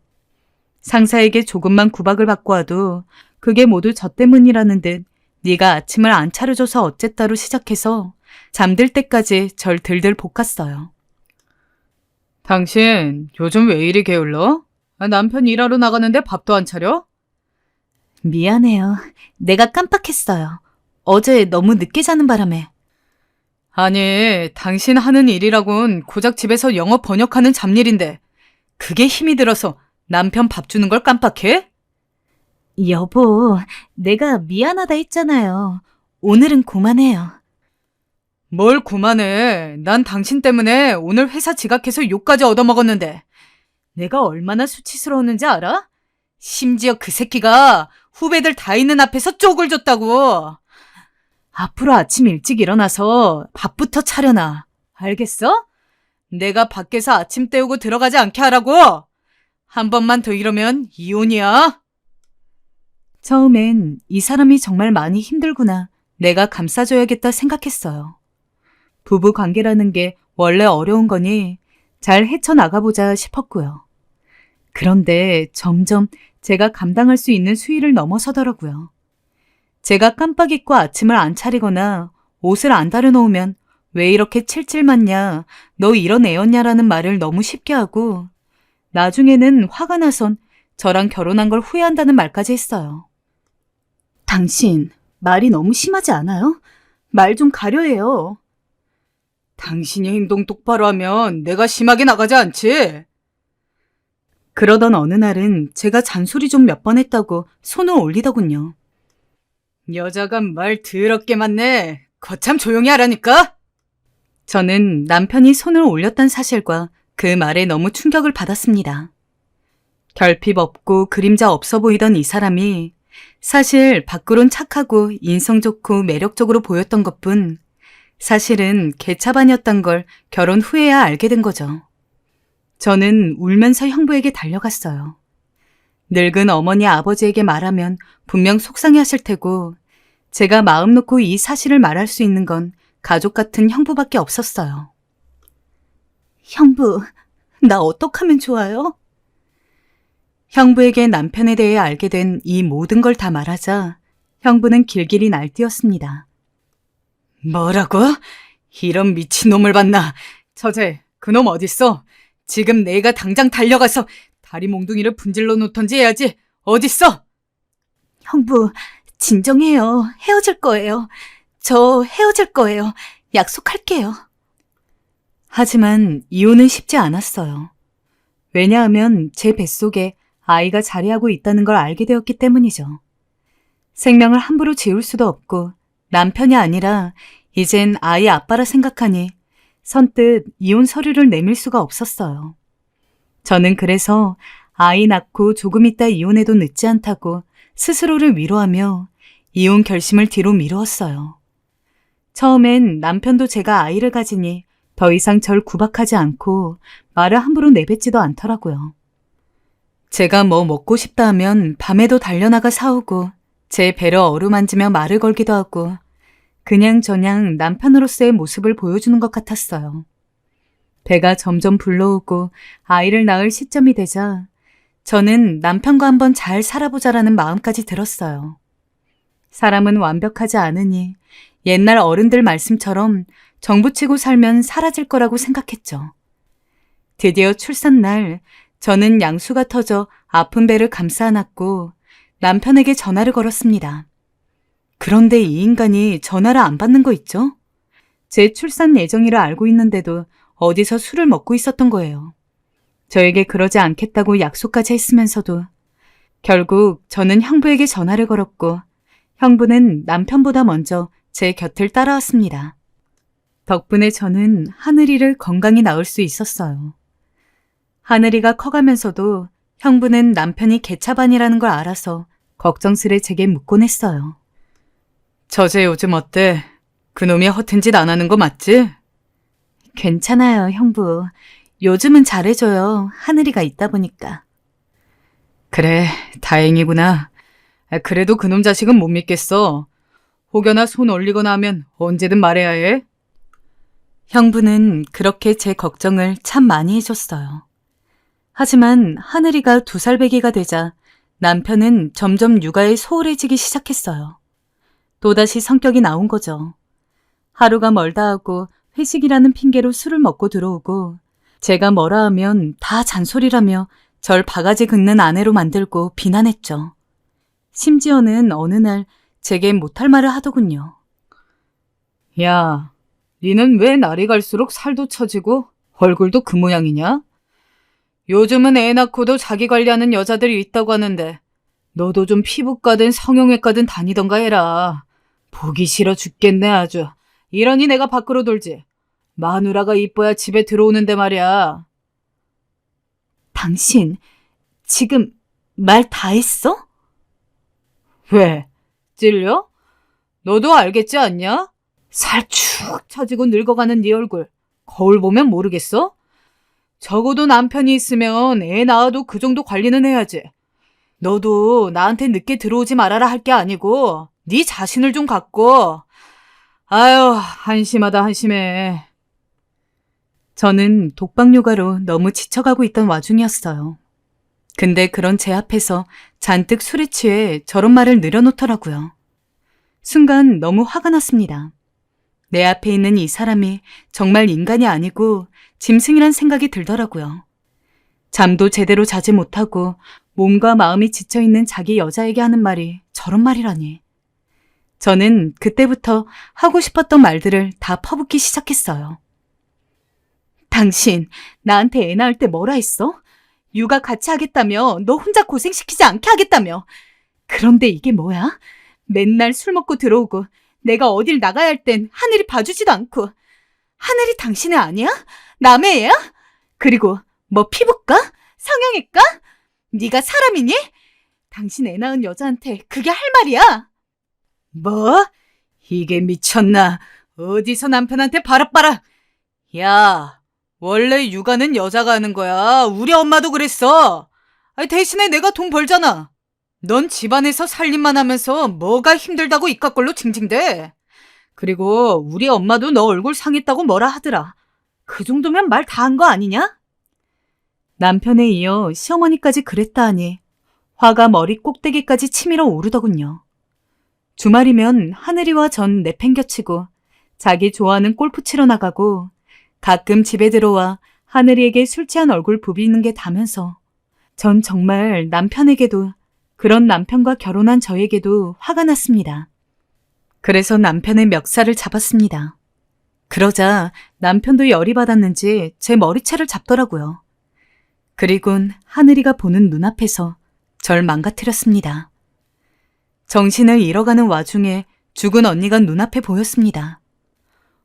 상사에게 조금만 구박을 받고 와도 그게 모두 저 때문이라는 듯 네가 아침을 안 차려줘서 어쨌다로 시작해서 잠들 때까지 절 들들 볶았어요. 당신 요즘 왜 이리 게을러? 남편 일하러 나가는데 밥도 안 차려? 미안해요. 내가 깜빡했어요. 어제 너무 늦게 자는 바람에. 아니, 당신 하는 일이라곤 고작 집에서 영어 번역하는 잡일인데 그게 힘이 들어서 남편 밥 주는 걸 깜빡해? 여보, 내가 미안하다 했잖아요. 오늘은 그만해요. 뭘 그만해. 난 당신 때문에 오늘 회사 지각해서 욕까지 얻어먹었는데 내가 얼마나 수치스러웠는지 알아? 심지어 그 새끼가 후배들 다 있는 앞에서 쪽을 줬다고. 앞으로 아침 일찍 일어나서 밥부터 차려놔. 알겠어? 내가 밖에서 아침 때우고 들어가지 않게 하라고. 한 번만 더 이러면 이혼이야. 처음엔 이 사람이 정말 많이 힘들구나. 내가 감싸줘야겠다 생각했어요. 부부 관계라는 게 원래 어려운 거니 잘 헤쳐나가보자 싶었고요. 그런데 점점 제가 감당할 수 있는 수위를 넘어서더라고요. 제가 깜빡 잊고 아침을 안 차리거나 옷을 안 다려놓으면 왜 이렇게 칠칠 맞냐, 너 이런 애였냐라는 말을 너무 쉽게 하고 나중에는 화가 나선 저랑 결혼한 걸 후회한다는 말까지 했어요. 당신, 말이 너무 심하지 않아요? 말 좀 가려해요. 당신이 행동 똑바로 하면 내가 심하게 나가지 않지? 그러던 어느 날은 제가 잔소리 좀 몇 번 했다고 손을 올리더군요. 여자가 말 더럽게 많네. 거참 조용히 하라니까? 저는 남편이 손을 올렸다는 사실과 그 말에 너무 충격을 받았습니다. 결핍 없고 그림자 없어 보이던 이 사람이 사실 밖으론 착하고 인성 좋고 매력적으로 보였던 것뿐 사실은 개차반이었던 걸 결혼 후에야 알게 된 거죠. 저는 울면서 형부에게 달려갔어요. 늙은 어머니 아버지에게 말하면 분명 속상해하실 테고 제가 마음 놓고 이 사실을 말할 수 있는 건 가족 같은 형부밖에 없었어요. 형부, 나 어떡하면 좋아요? 형부에게 남편에 대해 알게 된 이 모든 걸 다 말하자 형부는 길길이 날뛰었습니다. 뭐라고? 이런 미친놈을 봤나? 처제, 그놈 어딨어? 지금 내가 당장 달려가서 다리 몽둥이를 분질러 놓던지 해야지. 어딨어? 형부, 진정해요. 헤어질 거예요. 저 헤어질 거예요. 약속할게요. 하지만 이혼은 쉽지 않았어요. 왜냐하면 제 뱃속에 아이가 자리하고 있다는 걸 알게 되었기 때문이죠. 생명을 함부로 지울 수도 없고 남편이 아니라 이젠 아이 아빠라 생각하니 선뜻 이혼 서류를 내밀 수가 없었어요. 저는 그래서 아이 낳고 조금 있다 이혼해도 늦지 않다고 스스로를 위로하며 이혼 결심을 뒤로 미루었어요. 처음엔 남편도 제가 아이를 가지니 더 이상 절 구박하지 않고 말을 함부로 내뱉지도 않더라고요. 제가 뭐 먹고 싶다 하면 밤에도 달려나가 사오고 제 배를 어루만지며 말을 걸기도 하고 그냥저냥 남편으로서의 모습을 보여주는 것 같았어요. 배가 점점 불러오고 아이를 낳을 시점이 되자 저는 남편과 한번 잘 살아보자라는 마음까지 들었어요. 사람은 완벽하지 않으니 옛날 어른들 말씀처럼 정부치고 살면 사라질 거라고 생각했죠. 드디어 출산날 저는 양수가 터져 아픈 배를 감싸 안았고 남편에게 전화를 걸었습니다. 그런데 이 인간이 전화를 안 받는 거 있죠? 제 출산 예정일을 알고 있는데도 어디서 술을 먹고 있었던 거예요. 저에게 그러지 않겠다고 약속까지 했으면서도 결국 저는 형부에게 전화를 걸었고 형부는 남편보다 먼저 제 곁을 따라왔습니다. 덕분에 저는 하늘이를 건강히 낳을 수 있었어요. 하늘이가 커가면서도 형부는 남편이 개차반이라는 걸 알아서 걱정스레 제게 묻곤 했어요. 처제 요즘 어때? 그놈이 허튼 짓 안 하는 거 맞지? 괜찮아요, 형부. 요즘은 잘해줘요. 하늘이가 있다 보니까. 그래, 다행이구나. 그래도 그놈 자식은 못 믿겠어. 혹여나 손 올리거나 하면 언제든 말해야 해. 형부는 그렇게 제 걱정을 참 많이 해줬어요. 하지만 하늘이가 2살 배기가 되자 남편은 점점 육아에 소홀해지기 시작했어요. 또다시 성격이 나온 거죠. 하루가 멀다 하고 회식이라는 핑계로 술을 먹고 들어오고 제가 뭐라 하면 다 잔소리라며 절 바가지 긁는 아내로 만들고 비난했죠. 심지어는 어느 날 제게 못할 말을 하더군요. 야, 니는 왜 날이 갈수록 살도 처지고 얼굴도 그 모양이냐? 요즘은 애 낳고도 자기 관리하는 여자들이 있다고 하는데 너도 좀 피부과든 성형외과든 다니던가 해라. 보기 싫어 죽겠네 아주. 이러니 내가 밖으로 돌지. 마누라가 이뻐야 집에 들어오는데 말이야. 당신 지금 말 다 했어? 왜? 찔려? 너도 알겠지 않냐? 살 축 처지고 늙어가는 네 얼굴. 거울 보면 모르겠어? 적어도 남편이 있으면 애 낳아도 그 정도 관리는 해야지. 너도 나한테 늦게 들어오지 말아라 할 게 아니고 네 자신을 좀 갖고. 아유, 한심하다 한심해. 저는 독박육아로 너무 지쳐가고 있던 와중이었어요. 근데 그런 제 앞에서 잔뜩 술에 취해 저런 말을 늘어놓더라고요. 순간 너무 화가 났습니다. 내 앞에 있는 이 사람이 정말 인간이 아니고 짐승이란 생각이 들더라고요. 잠도 제대로 자지 못하고 몸과 마음이 지쳐있는 자기 여자에게 하는 말이 저런 말이라니. 저는 그때부터 하고 싶었던 말들을 다 퍼붓기 시작했어요. 당신 나한테 애 낳을 때 뭐라 했어? 육아 같이 하겠다며, 너 혼자 고생시키지 않게 하겠다며. 그런데 이게 뭐야? 맨날 술 먹고 들어오고 내가 어딜 나가야 할 땐 하늘이 봐주지도 않고. 하늘이 당신의 아니야? 남의 애야? 그리고 뭐 피부과? 성형외과? 네가 사람이니? 당신 애 낳은 여자한테 그게 할 말이야? 뭐? 이게 미쳤나? 어디서 남편한테 바락바락. 야, 원래 육아는 여자가 하는 거야. 우리 엄마도 그랬어. 아니, 대신에 내가 돈 벌잖아. 넌 집안에서 살림만 하면서 뭐가 힘들다고 이깟걸로 징징대. 그리고 우리 엄마도 너 얼굴 상했다고 뭐라 하더라. 그 정도면 말 다 한 거 아니냐? 남편에 이어 시어머니까지 그랬다 하니 화가 머리 꼭대기까지 치밀어 오르더군요. 주말이면 하늘이와 전 내팽겨치고 자기 좋아하는 골프 치러 나가고 가끔 집에 들어와 하늘이에게 술 취한 얼굴 부비는 게 다면서 전 정말 남편에게도 그런 남편과 결혼한 저에게도 화가 났습니다. 그래서 남편의 멱살을 잡았습니다. 그러자 남편도 열이 받았는지 제 머리채를 잡더라고요. 그리곤 하늘이가 보는 눈앞에서 절 망가뜨렸습니다. 정신을 잃어가는 와중에 죽은 언니가 눈앞에 보였습니다.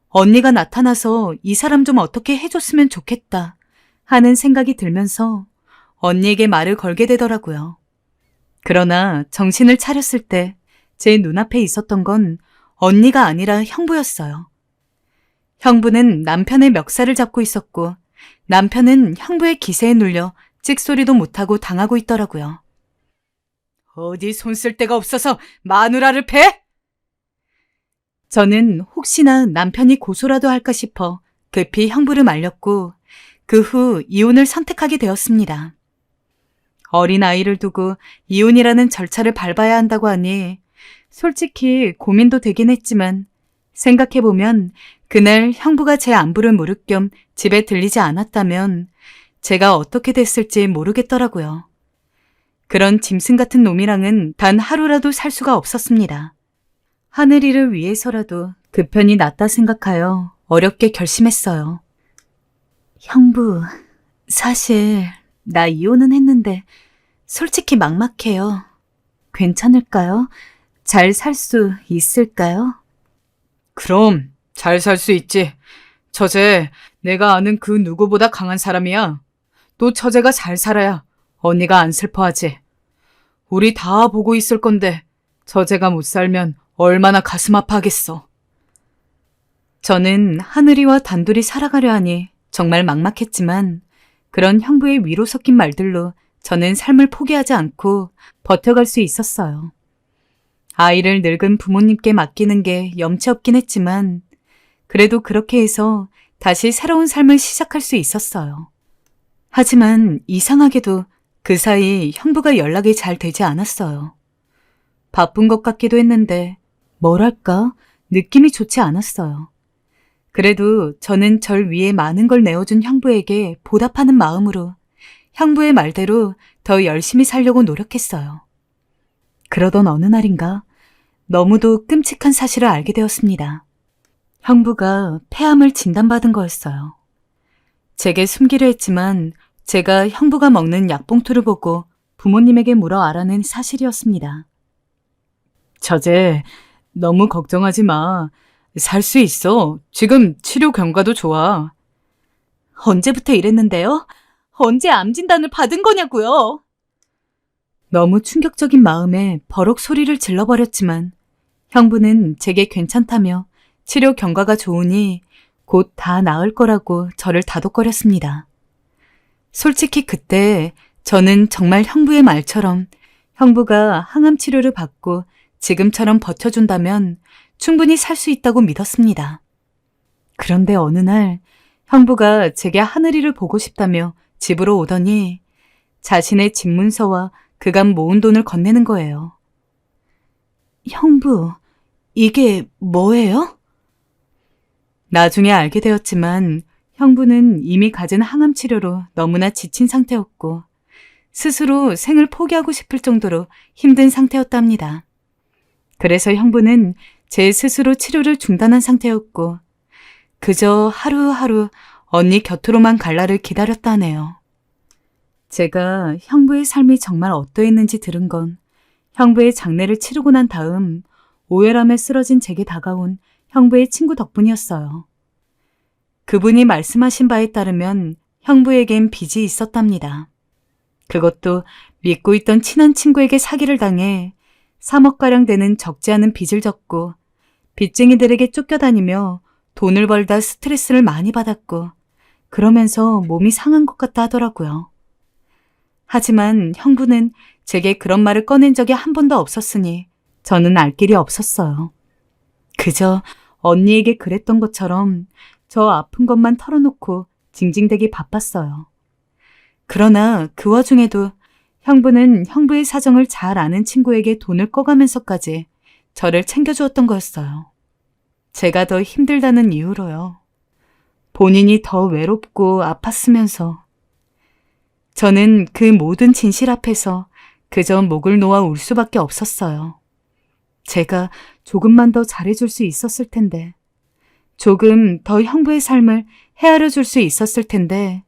언니가 나타나서 이 사람 좀 어떻게 해줬으면 좋겠다 하는 생각이 들면서 언니에게 말을 걸게 되더라고요. 그러나 정신을 차렸을 때 제 눈앞에 있었던 건 언니가 아니라 형부였어요. 형부는 남편의 멱살을 잡고 있었고 남편은 형부의 기세에 눌려 찍소리도 못하고 당하고 있더라고요. 어디 손 쓸 데가 없어서 마누라를 패? 저는 혹시나 남편이 고소라도 할까 싶어 급히 형부를 말렸고 그 후 이혼을 선택하게 되었습니다. 어린 아이를 두고 이혼이라는 절차를 밟아야 한다고 하니 솔직히 고민도 되긴 했지만 생각해보면 그날 형부가 제 안부를 물을 겸 집에 들리지 않았다면 제가 어떻게 됐을지 모르겠더라고요. 그런 짐승 같은 놈이랑은 단 하루라도 살 수가 없었습니다. 하늘이를 위해서라도 그 편이 낫다 생각하여 어렵게 결심했어요. 형부, 사실 나 이혼은 했는데 솔직히 막막해요. 괜찮을까요? 잘 살 수 있을까요? 그럼 잘 살 수 있지. 처제, 내가 아는 그 누구보다 강한 사람이야. 또 처제가 잘 살아야 언니가 안 슬퍼하지. 우리 다 보고 있을 건데 처제가 못 살면 얼마나 가슴 아파하겠어. 저는 하늘이와 단둘이 살아가려 하니 정말 막막했지만 그런 형부의 위로 섞인 말들로 저는 삶을 포기하지 않고 버텨갈 수 있었어요. 아이를 늙은 부모님께 맡기는 게 염치 없긴 했지만 그래도 그렇게 해서 다시 새로운 삶을 시작할 수 있었어요. 하지만 이상하게도 그 사이 형부가 연락이 잘 되지 않았어요. 바쁜 것 같기도 했는데 뭐랄까 느낌이 좋지 않았어요. 그래도 저는 절 위해 많은 걸 내어준 형부에게 보답하는 마음으로 형부의 말대로 더 열심히 살려고 노력했어요. 그러던 어느 날인가 너무도 끔찍한 사실을 알게 되었습니다. 형부가 폐암을 진단받은 거였어요. 제게 숨기려 했지만 제가 형부가 먹는 약봉투를 보고 부모님에게 물어 알아낸 사실이었습니다. 처제, 너무 걱정하지 마. 살 수 있어. 지금 치료 경과도 좋아. 언제부터 이랬는데요? 언제 암 진단을 받은 거냐고요? 너무 충격적인 마음에 버럭 소리를 질러버렸지만 형부는 제게 괜찮다며 치료 경과가 좋으니 곧 다 나을 거라고 저를 다독거렸습니다. 솔직히 그때 저는 정말 형부의 말처럼 형부가 항암 치료를 받고 지금처럼 버텨준다면 충분히 살 수 있다고 믿었습니다. 그런데 어느 날 형부가 제게 하늘이를 보고 싶다며 집으로 오더니 자신의 집 문서와 그간 모은 돈을 건네는 거예요. 형부, 이게 뭐예요? 나중에 알게 되었지만 형부는 이미 가진 항암 치료로 너무나 지친 상태였고 스스로 생을 포기하고 싶을 정도로 힘든 상태였답니다. 그래서 형부는 제 스스로 치료를 중단한 상태였고 그저 하루하루 언니 곁으로만 갈 날을 기다렸다네요. 제가 형부의 삶이 정말 어떠했는지 들은 건 형부의 장례를 치르고 난 다음 오열함에 쓰러진 제게 다가온 형부의 친구 덕분이었어요. 그분이 말씀하신 바에 따르면 형부에겐 빚이 있었답니다. 그것도 믿고 있던 친한 친구에게 사기를 당해 3억가량 되는 적지 않은 빚을 졌고 빚쟁이들에게 쫓겨다니며 돈을 벌다 스트레스를 많이 받았고 그러면서 몸이 상한 것 같다 하더라고요. 하지만 형부는 제게 그런 말을 꺼낸 적이 한 번도 없었으니 저는 알 길이 없었어요. 그저 언니에게 그랬던 것처럼 저 아픈 것만 털어놓고 징징대기 바빴어요. 그러나 그 와중에도 형부는 형부의 사정을 잘 아는 친구에게 돈을 꺼가면서까지 저를 챙겨주었던 거였어요. 제가 더 힘들다는 이유로요. 본인이 더 외롭고 아팠으면서 저는 그 모든 진실 앞에서 그저 목을 놓아 울 수밖에 없었어요. 제가 조금만 더 잘해줄 수 있었을 텐데, 조금 더 형부의 삶을 헤아려 줄 수 있었을 텐데,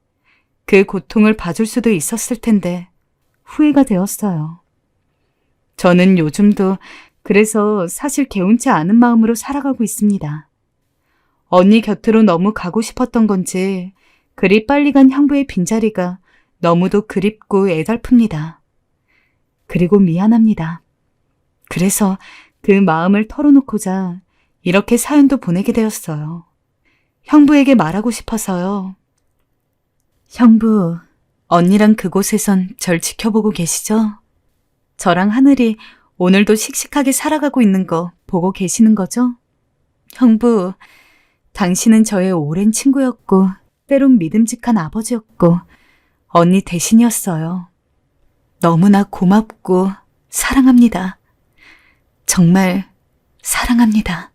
그 고통을 봐줄 수도 있었을 텐데, 후회가 되었어요. 저는 요즘도 그래서 사실 개운치 않은 마음으로 살아가고 있습니다. 언니 곁으로 너무 가고 싶었던 건지, 그리 빨리 간 형부의 빈자리가 너무도 그립고 애달픕니다. 그리고 미안합니다. 그래서 그 마음을 털어놓고자 이렇게 사연도 보내게 되었어요. 형부에게 말하고 싶어서요. 형부, 언니랑 그곳에선 절 지켜보고 계시죠? 저랑 하늘이 오늘도 씩씩하게 살아가고 있는 거 보고 계시는 거죠? 형부, 당신은 저의 오랜 친구였고 때론 믿음직한 아버지였고 언니 대신이었어요. 너무나 고맙고 사랑합니다. 정말 사랑합니다.